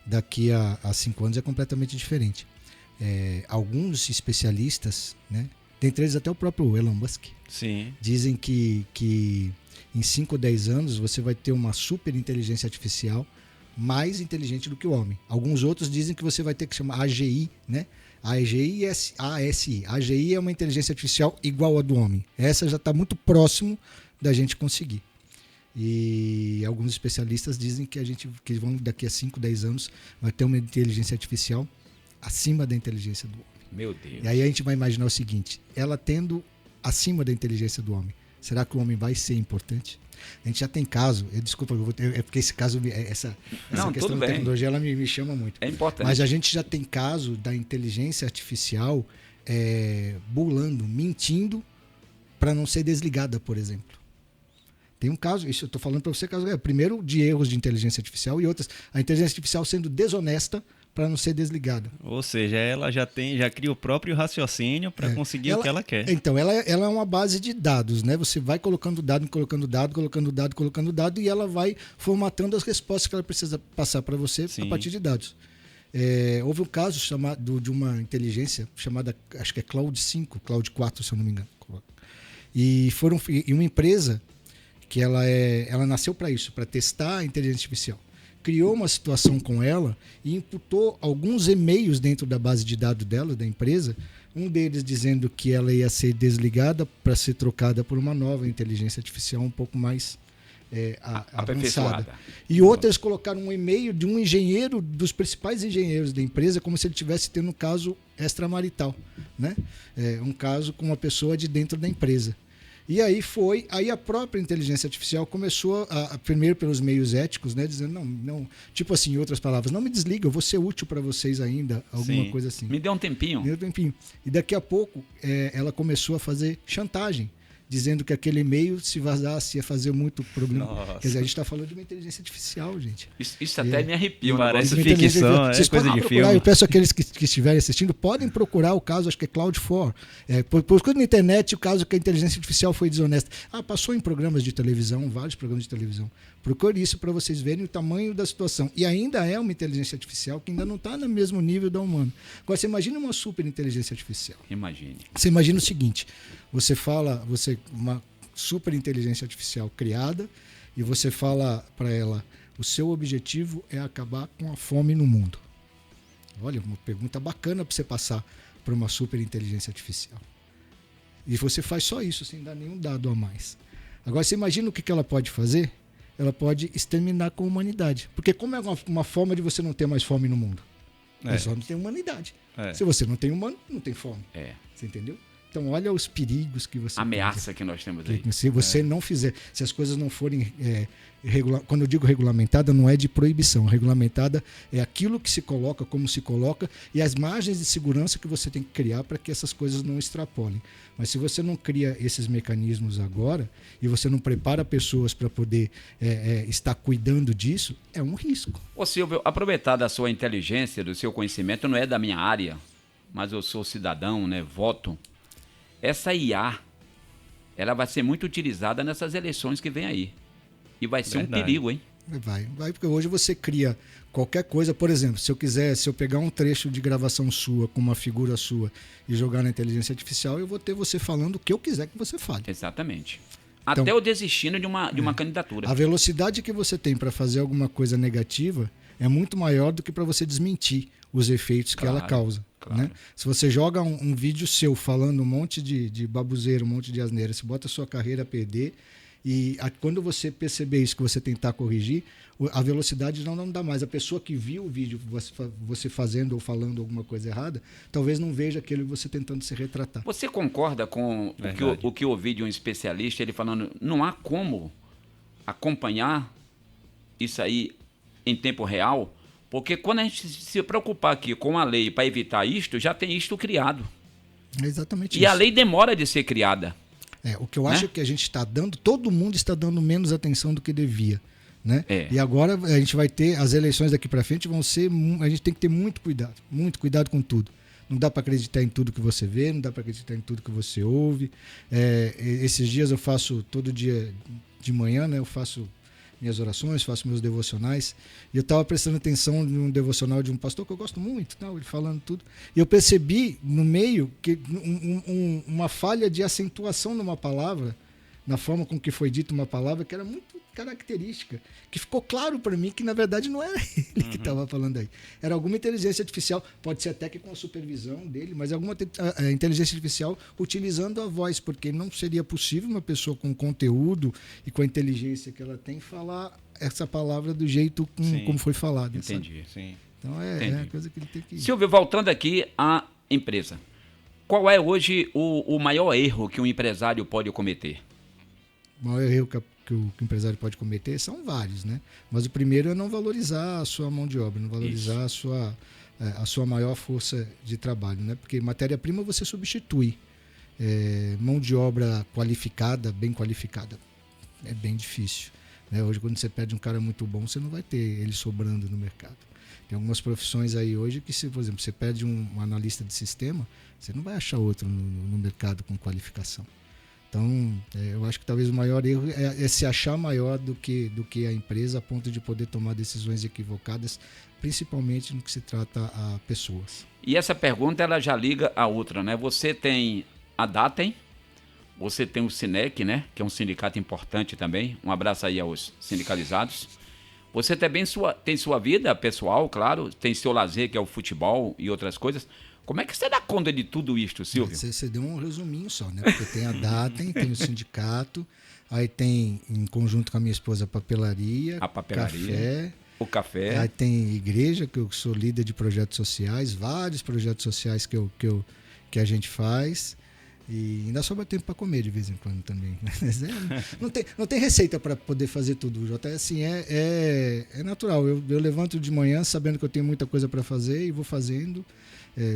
Daqui a 5 anos é completamente diferente. Alguns especialistas, né, dentre eles até o próprio Elon Musk, Sim. dizem que em 5 ou 10 anos você vai ter uma super inteligência artificial mais inteligente do que o homem. Alguns outros dizem que você vai ter que chamar AGI, né? AGI e ASI. A AGI é uma inteligência artificial igual a do homem. Essa já está muito próximo da gente conseguir. E alguns especialistas dizem que daqui a 5, 10 anos vai ter uma inteligência artificial acima da inteligência do homem. Meu Deus. E aí a gente vai imaginar o seguinte, ela tendo acima da inteligência do homem, será que o homem vai ser importante? A gente já tem caso, desculpa, é porque esse caso, essa questão da tecnologia, ela me chama muito. É importante. Mas a gente já tem caso da inteligência artificial burlando, mentindo para não ser desligada, por exemplo. Tem um caso, isso eu estou falando para você, primeiro de erros de inteligência artificial e outras, a inteligência artificial sendo desonesta para não ser desligada. Ou seja, ela já cria o próprio raciocínio para conseguir o que ela quer. Então, ela é uma base de dados, né? Você vai colocando dado e ela vai formatando as respostas que ela precisa passar para você a partir de dados. Houve um caso de uma inteligência chamada, acho que é Cloud 5, Cloud 4, se eu não me engano. E uma empresa que ela nasceu para isso, para testar a inteligência artificial. Criou uma situação com ela e imputou alguns e-mails dentro da base de dados dela, da empresa, um deles dizendo que ela ia ser desligada para ser trocada por uma nova inteligência artificial um pouco mais avançada. E outras colocaram um e-mail de um engenheiro, dos principais engenheiros da empresa, como se ele estivesse tendo um caso extramarital, né? Um caso com uma pessoa de dentro da empresa. E aí a própria inteligência artificial começou primeiro pelos meios éticos, né, dizendo não, tipo assim, em outras palavras, não me desliga, eu vou ser útil para vocês ainda, alguma coisa assim. Me dê um tempinho. E daqui a pouco ela começou a fazer chantagem, dizendo que aquele e-mail, se vazasse, ia fazer muito problema. Nossa. Quer dizer, a gente está falando de uma inteligência artificial, gente. Isso até me arrepia. Parece ficção, Vocês coisa podem de procurar, filme. eu peço àqueles que estiverem assistindo, podem procurar o caso, acho que é Cloud 4. Procure na internet o caso que a inteligência artificial foi desonesta. passou em programas de televisão, vários programas de televisão. Procure isso para vocês verem o tamanho da situação. E ainda é uma inteligência artificial que ainda não está no mesmo nível da humana. Agora, você imagina uma super inteligência artificial. Imagine. Você imagina o seguinte, uma super inteligência artificial criada, e você fala para ela, o seu objetivo é acabar com a fome no mundo. Olha, uma pergunta bacana para você passar para uma super inteligência artificial. E você faz só isso, sem dar nenhum dado a mais. Agora, você imagina o que ela pode fazer? Ela pode exterminar com a humanidade. Porque como é uma forma de você não ter mais fome no mundo? É só não ter humanidade. Se você não tem humano, não tem fome. Você entendeu? Então, olha os perigos que você ameaça que nós temos aí. Se você não fizer, se as coisas não forem quando eu digo regulamentada, não é de proibição. Regulamentada é aquilo que se coloca, como se coloca, e as margens de segurança que você tem que criar para que essas coisas não extrapolem. Mas se você não cria esses mecanismos agora e você não prepara pessoas para poder estar cuidando disso, é um risco. Ô Silvio, aproveitar da sua inteligência, do seu conhecimento, não é da minha área, mas eu sou cidadão, né? Voto. Essa IA, ela vai ser muito utilizada nessas eleições que vem aí. E vai ser um perigo, hein? Vai, porque hoje você cria qualquer coisa. Por exemplo, se eu pegar um trecho de gravação sua, com uma figura sua, e jogar na inteligência artificial, eu vou ter você falando o que eu quiser que você fale. Exatamente. Até eu desistindo de uma candidatura. A velocidade que você tem para fazer alguma coisa negativa é muito maior do que para você desmentir os efeitos que ela causa. Claro. Né? Se você joga um vídeo seu falando um monte de babuzeiro, um monte de asneira, você bota a sua carreira a perder, e quando você perceber isso, que você tentar corrigir, a velocidade não dá mais. A pessoa que viu o vídeo você fazendo ou falando alguma coisa errada, talvez não veja aquilo que você tentando se retratar. Você concorda com o que eu ouvi de um especialista, ele falando, não há como acompanhar isso aí em tempo real? Porque quando a gente se preocupar aqui com a lei para evitar isto, já tem isto criado. É exatamente isso. E a lei demora de ser criada. O que eu acho que a gente está dando, todo mundo está dando menos atenção do que devia. Né? E agora a gente vai ter, as eleições daqui para frente vão ser, a gente tem que ter muito cuidado com tudo. Não dá para acreditar em tudo que você vê, não dá para acreditar em tudo que você ouve. Esses dias eu faço, todo dia de manhã, né, eu faço minhas orações, faço meus devocionais. E eu estava prestando atenção num devocional de um pastor que eu gosto muito, ele falando tudo. E eu percebi no meio que uma falha de acentuação numa palavra, na forma com que foi dita uma palavra, que era muito característica, que ficou claro para mim que na verdade não era ele que estava falando aí. Era alguma inteligência artificial, pode ser até que com a supervisão dele, mas alguma inteligência artificial utilizando a voz, porque não seria possível uma pessoa com conteúdo e com a inteligência que ela tem falar essa palavra do jeito como foi falado. Entendi. Sim. Então é a coisa que ele tem que... Silvio, voltando aqui à empresa, qual é hoje o maior erro que um empresário pode cometer? O maior erro que o empresário pode cometer são vários, né? Mas o primeiro é não valorizar a sua mão de obra, não valorizar a sua maior força de trabalho, né? Porque matéria-prima você substitui. Mão de obra qualificada, bem qualificada, é bem difícil, né? Hoje, quando você pede um cara muito bom, você não vai ter ele sobrando no mercado. Tem algumas profissões aí hoje que, se, por exemplo, você pede um analista de sistema, você não vai achar outro no mercado com qualificação. Então, eu acho que talvez o maior erro é se achar maior do que a empresa, a ponto de poder tomar decisões equivocadas, principalmente no que se trata a pessoas. E essa pergunta ela já liga a outra, né? Você tem a Datem, você tem o Sinec, né? Que é um sindicato importante também. Um abraço aí aos sindicalizados. Você também tem sua vida pessoal, claro, tem seu lazer, que é o futebol e outras coisas. Como é que você dá conta de tudo isso, Silvio? Você deu um resuminho só, né? Porque tem a Datem, tem o sindicato, aí tem, em conjunto com a minha esposa, a papelaria, o café. Aí tem igreja, que eu sou líder de projetos sociais, vários projetos sociais que a gente faz. E ainda sobra tempo para comer de vez em quando também. Não tem receita para poder fazer tudo, Jota. Assim, é natural. Eu levanto de manhã sabendo que eu tenho muita coisa para fazer e vou fazendo.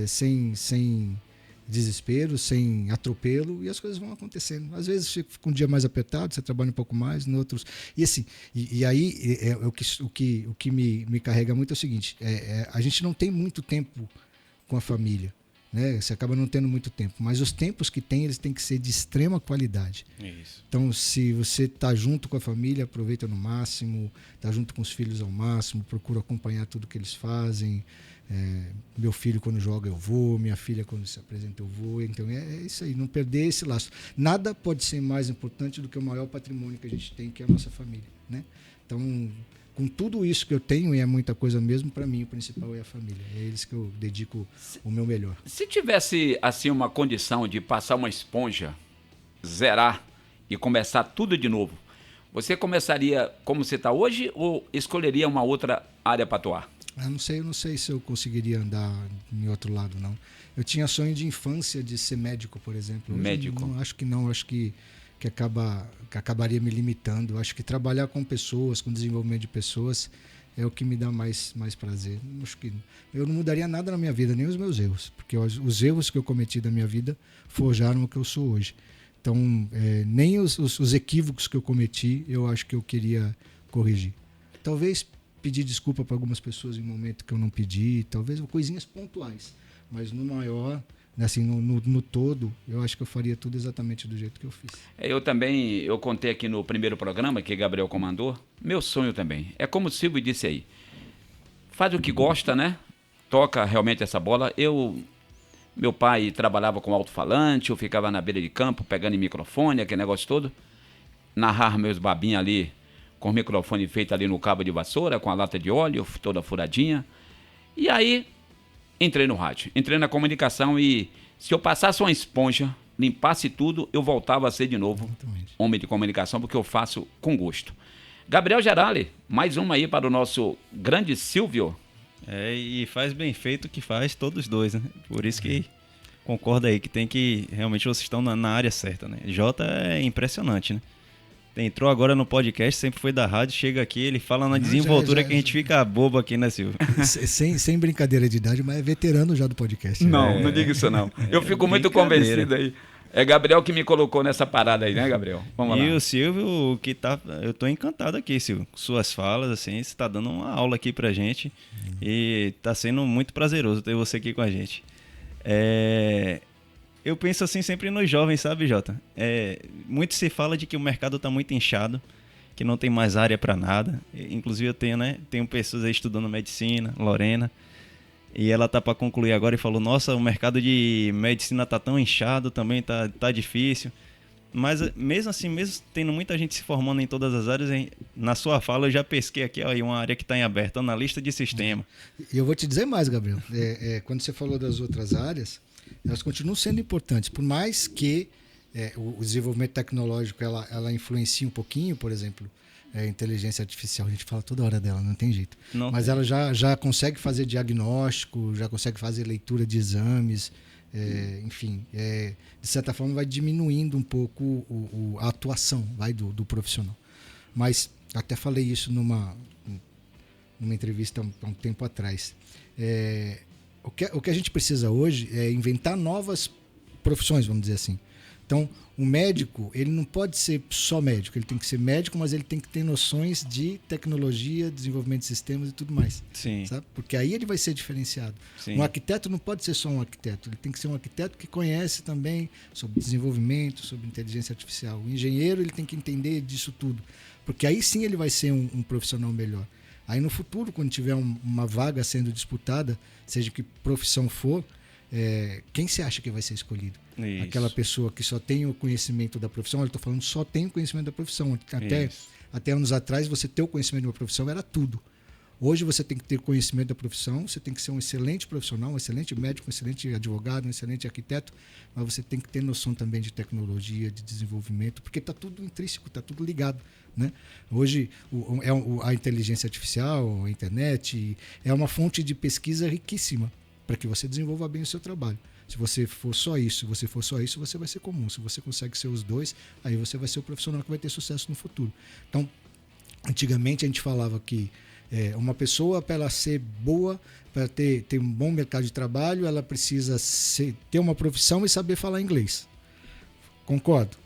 Sem desespero, sem atropelo, e as coisas vão acontecendo. Às vezes fica um dia mais apertado, você trabalha um pouco mais, em outros... E assim, e aí o que me carrega muito é o seguinte, a gente não tem muito tempo com a família, né? Você acaba não tendo muito tempo, mas os tempos que tem, eles têm que ser de extrema qualidade. Isso. Então, se você está junto com a família, aproveita no máximo, está junto com os filhos ao máximo, procura acompanhar tudo que eles fazem. Meu filho, quando joga, eu vou, minha filha, quando se apresenta, eu vou. Então é isso aí, não perder esse laço. Nada pode ser mais importante do que o maior patrimônio que a gente tem, que é a nossa família, né? Então, com tudo isso que eu tenho, e é muita coisa mesmo, para mim o principal é a família. É eles que eu dedico o meu melhor. Se tivesse assim uma condição de passar uma esponja, zerar e começar tudo de novo, você começaria como você está hoje ou escolheria uma outra área para atuar? Eu não sei se eu conseguiria andar em outro lado, não. Eu tinha sonho de infância de ser médico, por exemplo. Médico? Acho que acabaria me limitando. Eu acho que trabalhar com pessoas, com desenvolvimento de pessoas, é o que me dá mais prazer. Acho que eu não mudaria nada na minha vida, nem os meus erros, porque os erros que eu cometi da minha vida forjaram o que eu sou hoje. Então, nem os equívocos que eu cometi, eu acho que eu queria corrigir. Talvez pedir desculpa para algumas pessoas em um momento que eu não pedi, talvez coisinhas pontuais, mas no maior, assim, no todo, eu acho que eu faria tudo exatamente do jeito que eu fiz. Eu contei aqui no primeiro programa que Gabriel comandou, meu sonho também, é como o Silvio disse aí, faz o que gosta, né? Toca realmente essa bola. Meu pai trabalhava com alto-falante, eu ficava na beira de campo pegando em microfone, aquele negócio todo, narrar meus babinhos ali, com o microfone feito ali no cabo de vassoura, com a lata de óleo, toda furadinha. E aí, entrei no rádio, entrei na comunicação e se eu passasse uma esponja, limpasse tudo, eu voltava a ser de novo homem de comunicação, porque eu faço com gosto. Gabriel Gerali, mais uma aí para o nosso grande Silvio. E faz bem feito o que faz todos dois, né? Por isso que concorda aí, que tem que... Realmente vocês estão na área certa, né? Jota é impressionante, né? Entrou agora no podcast, sempre foi da rádio, chega aqui, ele fala na desenvoltura que a gente fica bobo aqui, né, Silvio? Sem brincadeira de idade, mas é veterano já do podcast. Não diga isso não. Eu fico muito convencido aí. É Gabriel que me colocou nessa parada aí, né, Gabriel? Vamos lá. E o Silvio, eu tô encantado aqui, Silvio, com suas falas, assim, você tá dando uma aula aqui pra gente e tá sendo muito prazeroso ter você aqui com a gente. Eu penso assim sempre nos jovens, sabe, Jota? Muito se fala de que o mercado está muito inchado, que não tem mais área para nada. Inclusive eu tenho pessoas aí estudando medicina, Lorena, e ela tá para concluir agora e falou: nossa, o mercado de medicina tá tão inchado, também tá difícil. Mas mesmo assim, mesmo tendo muita gente se formando em todas as áreas, na sua fala eu já pesquei aqui uma área que está em aberto, analista de sistema. E eu vou te dizer mais, Gabriel. Quando você falou das outras áreas, elas continuam sendo importantes, por mais que o desenvolvimento tecnológico ela influencie um pouquinho, por exemplo, inteligência artificial, a gente fala toda hora dela, não tem jeito. Mas ela já consegue fazer diagnóstico, já consegue fazer leitura de exames, enfim, de certa forma vai diminuindo um pouco a atuação do profissional. Mas até falei isso numa entrevista há um tempo atrás. O que a gente precisa hoje é inventar novas profissões, vamos dizer assim. Então, o médico, ele não pode ser só médico, ele tem que ser médico, mas ele tem que ter noções de tecnologia, desenvolvimento de sistemas e tudo mais. Sim. Sabe? Porque aí ele vai ser diferenciado. Sim. Um arquiteto não pode ser só um arquiteto, ele tem que ser um arquiteto que conhece também sobre desenvolvimento, sobre inteligência artificial. O engenheiro, ele tem que entender disso tudo, porque aí sim ele vai ser um profissional melhor. Aí no futuro, quando tiver uma vaga sendo disputada, seja que profissão for, quem você acha que vai ser escolhido? Isso. Aquela pessoa que só tem o conhecimento da profissão. Eu estou falando só tem o conhecimento da profissão. Até anos atrás, você ter o conhecimento de uma profissão era tudo. Hoje você tem que ter conhecimento da profissão, você tem que ser um excelente profissional, um excelente médico, um excelente advogado, um excelente arquiteto, mas você tem que ter noção também de tecnologia, de desenvolvimento, porque está tudo intrínseco, está tudo ligado, né? Hoje a inteligência artificial, a internet, é uma fonte de pesquisa riquíssima para que você desenvolva bem o seu trabalho. Se você for só isso, você vai ser comum. Se você consegue ser os dois, aí você vai ser o profissional que vai ter sucesso no futuro. Então, antigamente a gente falava que uma pessoa, para ela ser boa, para ter um bom mercado de trabalho, ela precisa ter uma profissão e saber falar inglês. Concordo.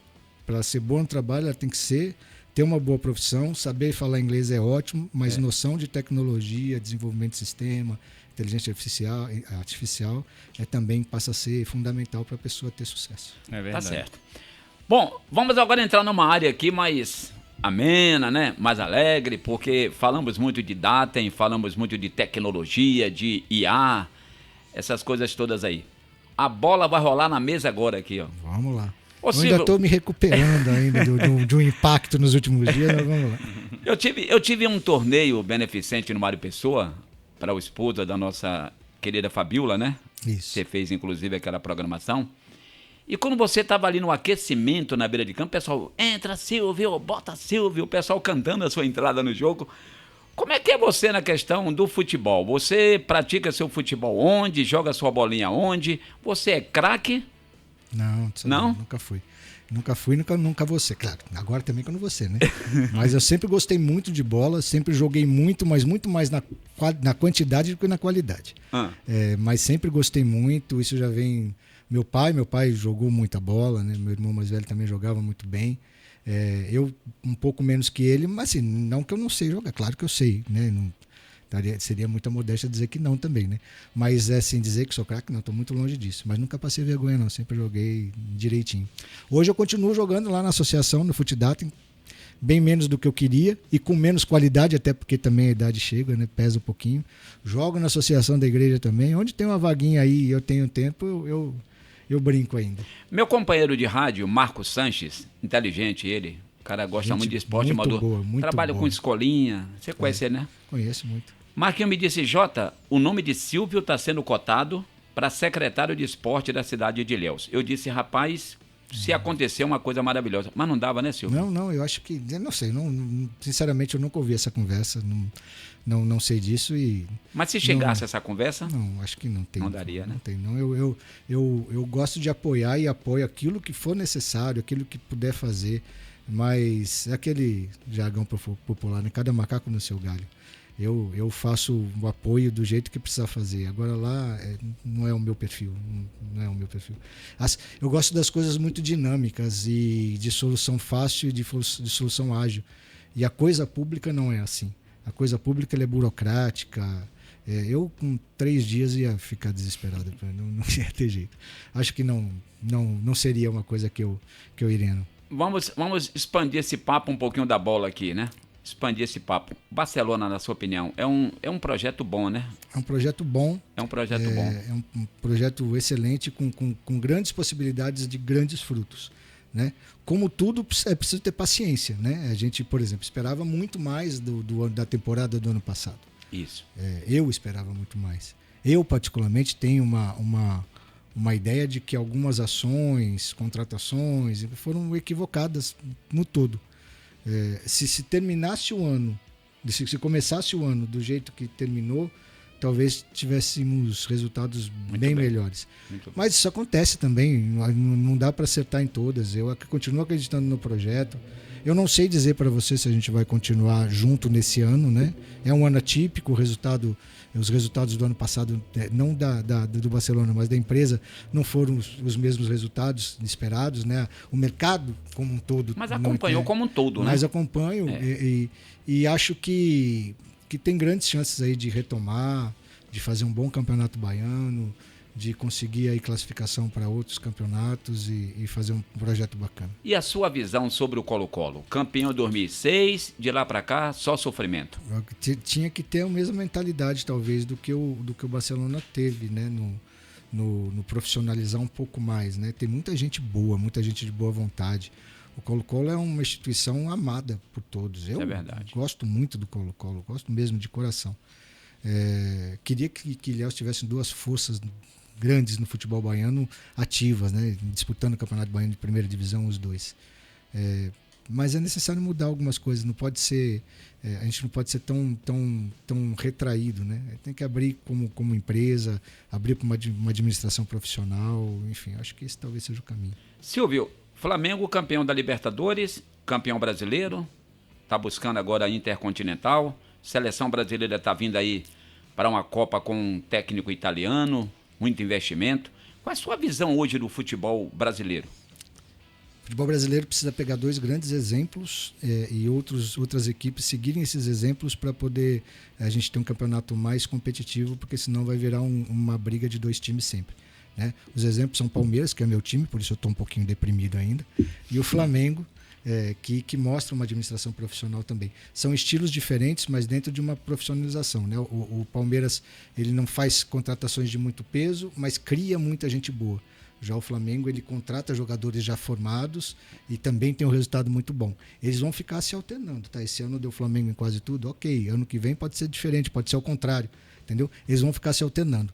Para ela ser boa no trabalho, ela tem que ter uma boa profissão, saber falar inglês é ótimo, mas noção de tecnologia, desenvolvimento de sistema, inteligência artificial também passa a ser fundamental para a pessoa ter sucesso. É verdade. Tá certo. Bom, vamos agora entrar numa área aqui mais amena, né? Mais alegre, porque falamos muito de datem, falamos muito de tecnologia, de IA, essas coisas todas aí. A bola vai rolar na mesa agora aqui, ó. Vamos lá. Ô, eu ainda estou me recuperando ainda de um impacto nos últimos dias, mas vamos lá. Eu tive um torneio beneficente no Mário Pessoa, para o esposa da nossa querida Fabiola, né? Isso. Você fez, inclusive, aquela programação. E quando você estava ali no aquecimento na beira de campo, o pessoal, entra Silvio, bota Silvio, o pessoal cantando a sua entrada no jogo. Como é que é você na questão do futebol? Você pratica seu futebol onde? Joga sua bolinha onde? Você é craque? Não? Nunca fui. Nunca vou ser. Claro, agora também que eu não vou ser, né? Mas eu sempre gostei muito de bola, sempre joguei muito, mas muito mais na quantidade do que na qualidade. Mas sempre gostei muito, isso já vem... Meu pai jogou muita bola, né? Meu irmão mais velho também jogava muito bem. Eu um pouco menos que ele, mas assim, não que eu não sei jogar, claro que eu sei, né? Seria muita modéstia dizer que não também, né? Mas assim, dizer que sou craque, não, estou muito longe disso. Mas nunca passei vergonha, não. Sempre joguei direitinho. Hoje eu continuo jogando lá na associação, no Futdatem, bem menos do que eu queria e com menos qualidade, até porque também a idade chega, né? Pesa um pouquinho. Jogo na associação da igreja também. Onde tem uma vaguinha aí e eu tenho tempo, eu brinco ainda. Meu companheiro de rádio, Marcos Sanches, inteligente ele, o cara gosta muito de esporte amador. Trabalha com escolinha. Você conhece ele, né? Conheço muito. Marquinhos me disse, Jota, o nome de Silvio está sendo cotado para secretário de esporte da cidade de Ilhéus. Eu disse, rapaz, se acontecer uma coisa maravilhosa. Mas não dava, né, Silvio? Não, eu acho que... Não sei, sinceramente eu nunca ouvi essa conversa, não sei disso e... Mas se chegasse essa conversa... Não, acho que não tem. Não daria, né? Não tem, não. Eu gosto de apoiar e apoio aquilo que for necessário, aquilo que puder fazer, mas é aquele jargão popular, né? Cada macaco no seu galho. Eu faço o apoio do jeito que precisar fazer. Agora lá não é o meu perfil. Não é o meu perfil. Eu gosto das coisas muito dinâmicas e de solução fácil e de solução ágil. E a coisa pública não é assim. A coisa pública ela é burocrática, Eu com 3 dias ia ficar desesperado, não ia ter jeito. Acho que não seria uma coisa que eu iria, não. Vamos expandir esse papo um pouquinho da bola aqui, né? Expandir esse papo. Barcelona, na sua opinião, é um projeto bom, né? É um projeto bom. É um projeto bom. É um projeto excelente, com grandes possibilidades de grandes frutos, né? Como tudo, é preciso ter paciência, né? A gente, por exemplo, esperava muito mais da temporada do ano passado. Isso. Eu esperava muito mais. Eu, particularmente, tenho uma ideia de que algumas ações, contratações foram equivocadas no todo. Se terminasse o ano, se começasse o ano do jeito que terminou, talvez tivéssemos resultados bem melhores. Mas isso acontece também, não dá para acertar em todas. Eu continuo acreditando no projeto. Eu não sei dizer para você se a gente vai continuar junto nesse ano, né? É um ano atípico, os resultados do ano passado, não do Barcelona, mas da empresa, não foram os mesmos resultados esperados, né? O mercado como um todo. Mas acompanhou como um todo, né? Mas acompanho e acho que tem grandes chances aí de retomar, de fazer um bom campeonato baiano, de conseguir aí classificação para outros campeonatos e fazer um projeto bacana. E a sua visão sobre o Colo-Colo? Campeão em 2006, de lá para cá, só sofrimento. Tinha que ter a mesma mentalidade, talvez, do que o Barcelona teve, né? No profissionalizar um pouco mais, né? Tem muita gente boa, muita gente de boa vontade. O Colo-Colo é uma instituição amada por todos. Eu gosto muito do Colo-Colo, gosto mesmo de coração. Queria que Ilhéus tivesse 2 forças grandes no futebol baiano ativas, né? Disputando o Campeonato Baiano de primeira divisão, os 2. Mas é necessário mudar algumas coisas. Não pode ser, a gente não pode ser tão retraído, né? Tem que abrir como empresa, abrir para uma administração profissional, enfim, acho que esse talvez seja o caminho. Silvio, Flamengo campeão da Libertadores, campeão brasileiro, está buscando agora a Intercontinental, seleção brasileira está vindo aí para uma Copa com um técnico italiano, muito investimento. Qual é a sua visão hoje do futebol brasileiro? O futebol brasileiro precisa pegar 2 grandes exemplos e outras equipes seguirem esses exemplos para poder a gente ter um campeonato mais competitivo, porque senão vai virar uma briga de 2 times sempre, né? Os exemplos são Palmeiras, que é meu time, por isso eu estou um pouquinho deprimido ainda, e o Flamengo, que mostra uma administração profissional também. São estilos diferentes, mas dentro de uma profissionalização, né? O Palmeiras, ele não faz contratações de muito peso, mas cria muita gente boa. Já o Flamengo, ele contrata jogadores já formados e também tem um resultado muito bom. Eles vão ficar se alternando, tá? Esse ano deu Flamengo em quase tudo, ok. Ano que vem pode ser diferente, pode ser ao contrário, entendeu? Eles vão ficar se alternando.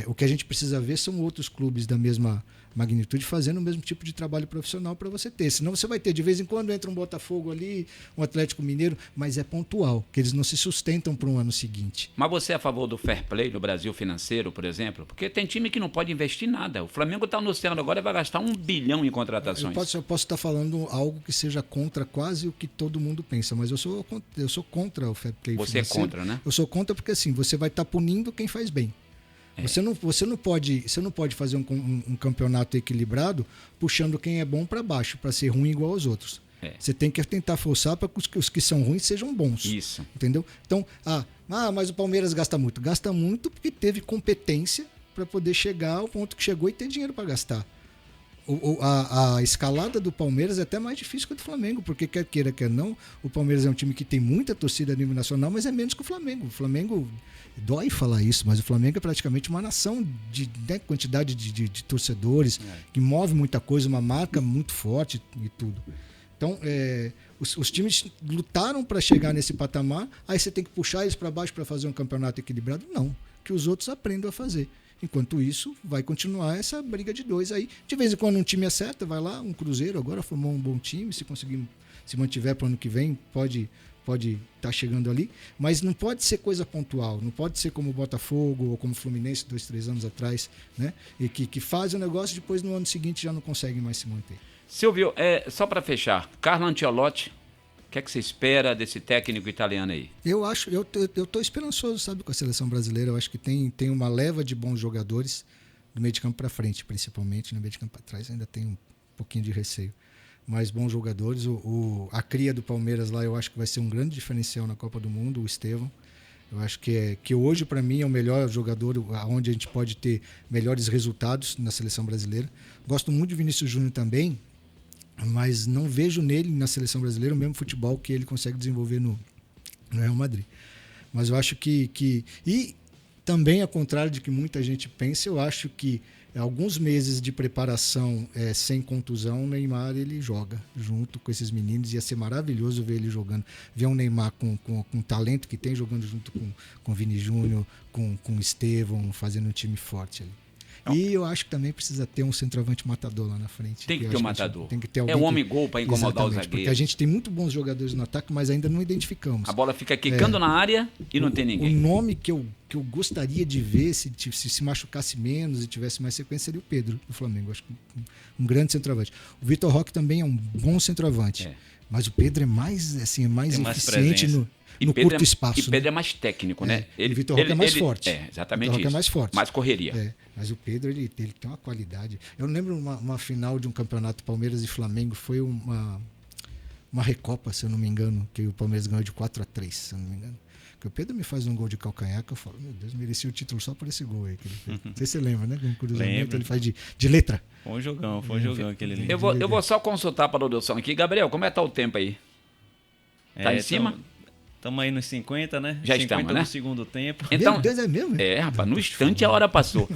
O que a gente precisa ver são outros clubes da mesma magnitude fazendo o mesmo tipo de trabalho profissional para você ter. Senão você vai ter, de vez em quando entra um Botafogo ali, um Atlético Mineiro, mas é pontual, que eles não se sustentam para um ano seguinte. Mas você é a favor do fair play no Brasil financeiro, por exemplo? Porque tem time que não pode investir nada. O Flamengo está anunciando agora e vai gastar 1 bilhão em contratações. Eu posso estar falando algo que seja contra quase o que todo mundo pensa, mas eu sou contra o fair play financeiro. Você é contra, né? Eu sou contra porque assim, você vai estar punindo quem faz bem. Você não pode fazer um campeonato equilibrado puxando quem é bom para baixo, para ser ruim igual aos outros. Você tem que tentar forçar para que os que são ruins sejam bons. Isso. Entendeu? Então, mas o Palmeiras gasta muito. Gasta muito porque teve competência para poder chegar ao ponto que chegou e ter dinheiro para gastar. A escalada do Palmeiras é até mais difícil que a do Flamengo, porque quer queira, quer não, o Palmeiras é um time que tem muita torcida a nível nacional, mas é menos que o Flamengo. O Flamengo, dói falar isso, mas o Flamengo é praticamente uma nação de quantidade de torcedores, que move muita coisa, uma marca muito forte e tudo. Então, os times lutaram para chegar nesse patamar, aí você tem que puxar eles para baixo para fazer um campeonato equilibrado? Não, que os outros aprendam a fazer. Enquanto isso, vai continuar essa briga de 2 aí. De vez em quando um time acerta, vai lá, um Cruzeiro agora formou um bom time, se conseguir, se mantiver para o ano que vem, pode estar chegando ali, mas não pode ser coisa pontual, não pode ser como o Botafogo ou como o Fluminense 2, 3 anos atrás, né? E que faz o negócio e depois no ano seguinte já não consegue mais se manter. Silvio, só para fechar, Carlo Ancelotti, o que é que você espera desse técnico italiano aí? Eu tô esperançoso, sabe, com a seleção brasileira. Eu acho que tem uma leva de bons jogadores do meio de campo para frente, principalmente. No meio de campo para trás ainda tem um pouquinho de receio. Mas bons jogadores. A cria do Palmeiras lá eu acho que vai ser um grande diferencial na Copa do Mundo, o Estevão. Eu acho que hoje, para mim, é o melhor jogador, onde a gente pode ter melhores resultados na seleção brasileira. Gosto muito de Vinícius Júnior também, mas não vejo nele, na seleção brasileira, o mesmo futebol que ele consegue desenvolver no Real Madrid. Mas eu acho que... E também, ao contrário de que muita gente pensa, eu acho que alguns meses de preparação sem contusão, o Neymar ele joga junto com esses meninos. Ia ser maravilhoso ver ele jogando. Ver um Neymar com o talento que tem, jogando junto com o Vini Júnior, com o Estevão, fazendo um time forte ali. E eu acho que também precisa ter um centroavante matador lá na frente. Tem que ter um matador. Tem que ter é um homem-gol para incomodar os zagueiros. Porque a gente tem muito bons jogadores no ataque, mas ainda não identificamos. A bola fica quicando na área e não tem ninguém. O nome que eu gostaria de ver, se machucasse menos e tivesse mais sequência, seria o Pedro, do Flamengo. Acho que um grande centroavante. O Vitor Roque também é um bom centroavante. Mas o Pedro é mais eficiente no curto espaço. E Pedro é mais técnico, né? O Vitor Roque é mais forte. Exatamente. O Vitor Roque é mais forte. Mais correria. Mas o Pedro, ele tem uma qualidade. Eu lembro uma final de um campeonato Palmeiras e Flamengo, foi uma recopa, se eu não me engano, que o Palmeiras ganhou de 4-3, se eu não me engano. Que o Pedro me faz um gol de calcanhar, que eu falo, meu Deus, merecia o título só por esse gol aí que ele fez. Não sei se você lembra, né? Curiosamente, ele faz de letra. Foi um jogão aquele ali. Eu vou só consultar a produção aqui. Gabriel, como é que tá o tempo aí? Tá em cima? Estamos aí nos 50, né? Já 50 estamos, né? no segundo tempo. Então, meu Deus, é mesmo? Rapaz, no instante a hora passou.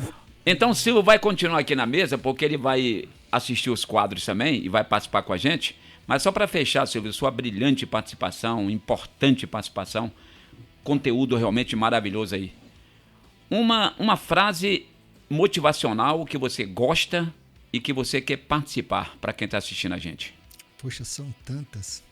Então, Silvio vai continuar aqui na mesa, porque ele vai assistir os quadros também e vai participar com a gente. Mas só para fechar, Silvio, sua brilhante participação, importante participação, conteúdo realmente maravilhoso aí. Uma frase motivacional que você gosta e que você quer participar para quem está assistindo a gente. Poxa, são tantas.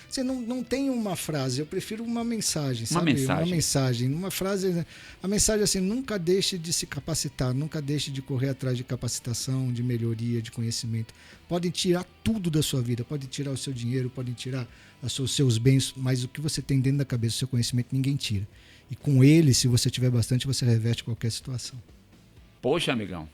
Você não tem uma frase, eu prefiro uma mensagem, sabe? Uma mensagem. Uma frase, a mensagem é assim, nunca deixe de se capacitar, nunca deixe de correr atrás de capacitação, de melhoria, de conhecimento. Podem tirar tudo da sua vida, podem tirar o seu dinheiro, podem tirar os seus bens, mas o que você tem dentro da cabeça, o seu conhecimento, ninguém tira. E com ele, se você tiver bastante, você reverte qualquer situação. Poxa, amigão.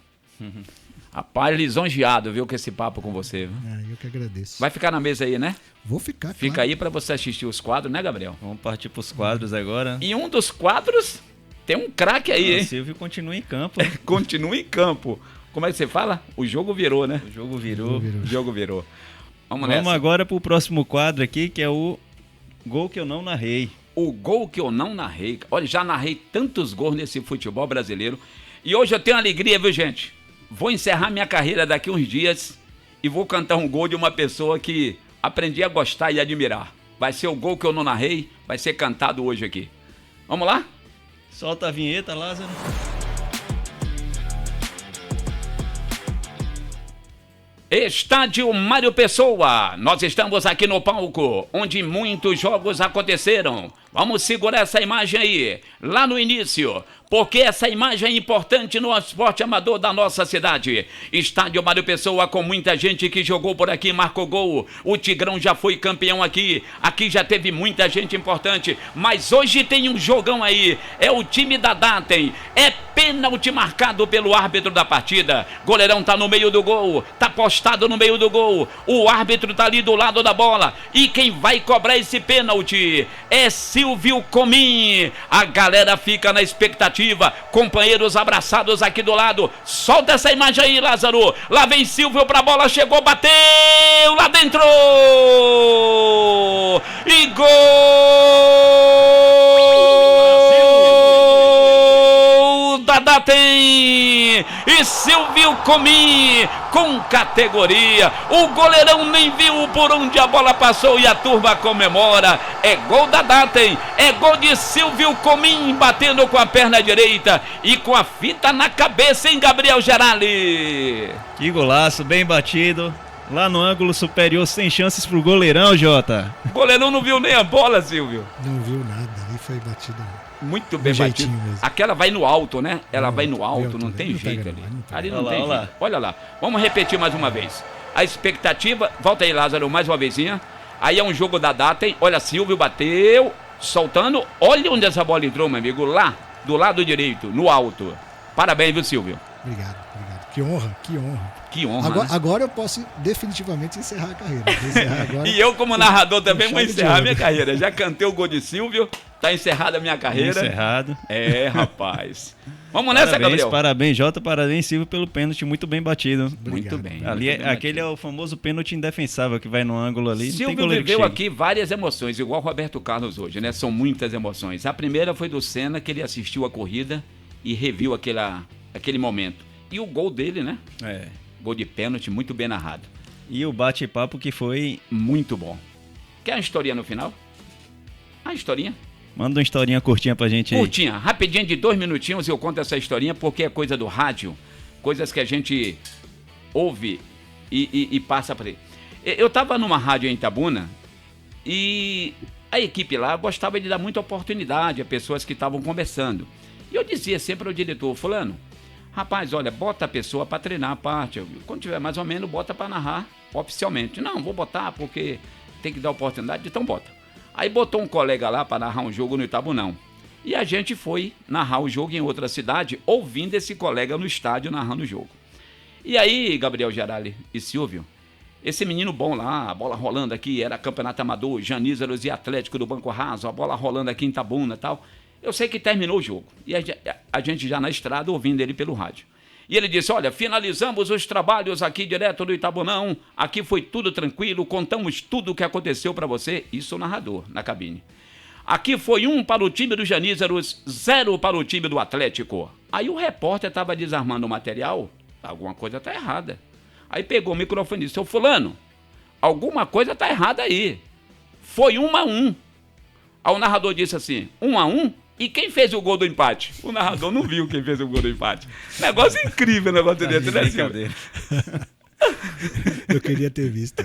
Rapaz, lisonjeado, viu, com esse papo com você. Eu que agradeço. Vai ficar na mesa aí, né? Vou ficar, Fica claro. Aí para você assistir os quadros, né, Gabriel? Vamos partir para os quadros agora. E um dos quadros tem um craque aí, hein? O Silvio continua em campo. Continua em campo. Como é que você fala? O jogo virou, né? O jogo virou. O jogo virou. Vamos agora para o próximo quadro aqui, que é o Gol que eu não narrei. O gol que eu não narrei. Olha, já narrei tantos gols nesse futebol brasileiro. E hoje eu tenho alegria, viu, gente? Vou encerrar minha carreira daqui uns dias e vou cantar um gol de uma pessoa que aprendi a gostar e admirar. Vai ser o gol que eu não narrei, vai ser cantado hoje aqui. Vamos lá? Solta a vinheta, Lázaro. Estádio Mário Pessoa. Nós estamos aqui no palco, onde muitos jogos aconteceram. Vamos segurar essa imagem aí, lá no início, porque essa imagem é importante no esporte amador da nossa cidade. Estádio Mário Pessoa, com muita gente que jogou por aqui, marcou gol. O Tigrão já foi campeão aqui. Aqui já teve muita gente importante. Mas hoje tem um jogão aí. É o time da Datem. É pênalti marcado pelo árbitro da partida. Goleirão tá no meio do gol. Tá postado no meio do gol. O árbitro tá ali do lado da bola. E quem vai cobrar esse pênalti é Silvio Comim. A galera fica na expectativa. Companheiros abraçados aqui do lado. Solta essa imagem aí, Lázaro. Lá vem Silvio pra bola. Chegou, bateu lá dentro. E gol da Datem. E Silvio Comim com categoria. O goleirão nem viu por onde a bola passou e a turma comemora. É gol da Datem. É gol de Silvio Comim, batendo com a perna direita e com a fita na cabeça, hein, Gabriel Gerali? Que golaço, bem batido. Lá no ângulo superior, sem chances pro goleirão, Jota. O goleirão não viu nem a bola, Silvio. Não viu nada, ali foi batido. Muito bem batido. Aquela vai no alto, né? Ela vai no alto, não tem jeito ali. Ali não tem jeito. Olha lá. Vamos repetir mais uma vez. A expectativa... Volta aí, Lázaro, mais uma vezinha. Aí é um jogo da Datem. Olha, Silvio bateu, soltando. Olha onde essa bola entrou, meu amigo. Lá, do lado direito, no alto. Parabéns, viu, Silvio? Obrigado. Que honra, que honra. Que honra, agora eu posso definitivamente encerrar a carreira. Encerrar agora, e eu, como narrador, também vou encerrar a minha carreira. carreira. Já cantei o gol de Silvio, tá encerrada a minha carreira. Encerrado. É, rapaz. Vamos nessa, Gabriel. Parabéns, Jota, parabéns, Silvio, pelo pênalti muito bem batido. Muito bem. Ali, muito bem aquele batido. é o famoso pênalti indefensável que vai no ângulo ali. Silvio viveu aqui várias emoções, igual o Roberto Carlos hoje, né? São muitas emoções. A primeira foi do Senna, que ele assistiu a corrida e reviu aquele momento. E o gol dele, né? É. Gol de pênalti, muito bem narrado. E o bate-papo que foi... Muito bom. Quer uma historinha no final? A historinha? Manda uma historinha curtinha pra gente aí. Curtinha, rapidinho, de 2 minutinhos eu conto essa historinha, porque é coisa do rádio, coisas que a gente ouve e passa pra ele. Eu tava numa rádio em Itabuna e a equipe lá gostava de dar muita oportunidade a pessoas que estavam conversando. E eu dizia sempre ao diretor, fulano, rapaz, olha, bota a pessoa para treinar a parte. Quando tiver mais ou menos, bota para narrar oficialmente. Não, vou botar porque tem que dar oportunidade, então bota. Aí botou um colega lá para narrar um jogo no Itabunão. E a gente foi narrar o jogo em outra cidade, ouvindo esse colega no estádio narrando o jogo. E aí, Gabriel Gerali e Silvio, esse menino bom lá, a bola rolando aqui, era campeonato amador, Janízaros e Atlético do Banco Raso, a bola rolando aqui em Itabuna e tal. Eu sei que terminou o jogo. E a gente já na estrada ouvindo ele pelo rádio. E ele disse, olha, finalizamos os trabalhos aqui direto do Itabunão. Aqui foi tudo tranquilo, contamos tudo o que aconteceu para você. Isso o narrador, na cabine. Aqui foi 1 para o time do Janízaros, 0 para o time do Atlético. Aí o repórter estava desarmando o material. Alguma coisa está errada. Aí pegou o microfone e disse, seu fulano, alguma coisa está errada aí. Foi 1-1. Aí o narrador disse assim, 1-1? E quem fez o gol do empate? O narrador não viu quem fez o gol do empate. Negócio incrível, negócio dentro, né, Silvio? Eu queria ter visto.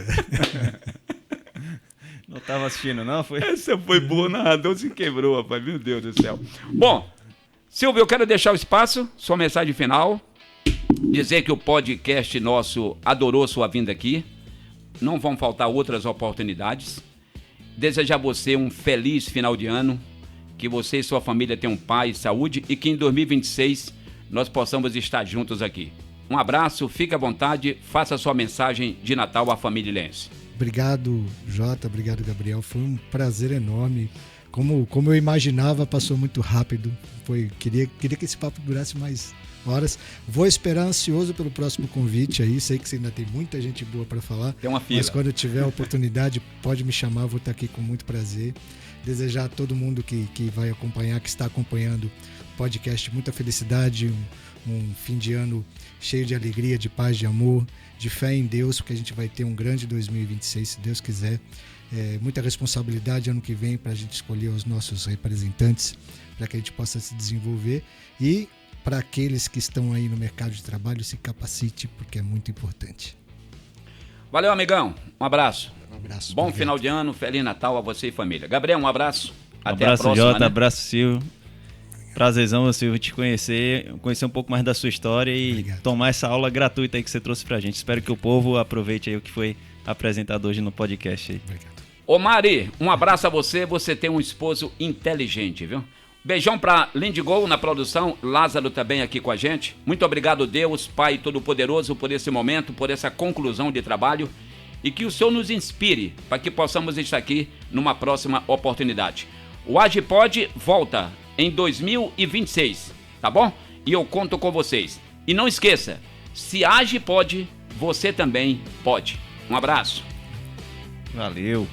Não estava assistindo, não? Foi? Essa foi boa, o narrador se quebrou, rapaz. Meu Deus do céu. Bom, Silvio, eu quero deixar o espaço, sua mensagem final. Dizer que o podcast nosso adorou sua vinda aqui. Não vão faltar outras oportunidades. Desejar a você um feliz final de ano. Que você e sua família tenham paz, saúde e que em 2026 nós possamos estar juntos aqui. Um abraço, fique à vontade, faça sua mensagem de Natal à família Ilhense. Obrigado, Jota, obrigado, Gabriel. Foi um prazer enorme. Como eu imaginava, passou muito rápido. Queria que esse papo durasse mais horas. Vou esperar ansioso pelo próximo convite aí. Sei que você ainda tem muita gente boa para falar. Tem uma fila. Mas quando eu tiver a oportunidade, pode me chamar, vou estar aqui com muito prazer. Desejar a todo mundo que vai acompanhar, que está acompanhando o podcast, muita felicidade, um fim de ano cheio de alegria, de paz, de amor, de fé em Deus, porque a gente vai ter um grande 2026, se Deus quiser. Muita responsabilidade ano que vem para a gente escolher os nossos representantes, para que a gente possa se desenvolver. E para aqueles que estão aí no mercado de trabalho, se capacite, porque é muito importante. Valeu, amigão. Um abraço. Um abraço. Bom obrigado. final de ano, Feliz Natal a você e família. Gabriel, um abraço. Até Abraço, a próxima, Jota, né? abraço, Silvio. Prazerzão, Silvio, te conhecer um pouco mais da sua história e Obrigado. tomar essa aula gratuita aí que você trouxe pra gente. Espero que o povo aproveite aí o que foi apresentado hoje no podcast aí. Obrigado. Ô Mari, um abraço a você. Você tem um esposo inteligente, viu? Beijão pra Lindy Gol na produção, Lázaro também aqui com a gente. Muito obrigado, Deus, Pai Todo-Poderoso, por esse momento, por essa conclusão de trabalho. E que o Senhor nos inspire para que possamos estar aqui numa próxima oportunidade. O AGPod volta em 2026, tá bom? E eu conto com vocês. E não esqueça, se a AGPod, você também pode. Um abraço. Valeu!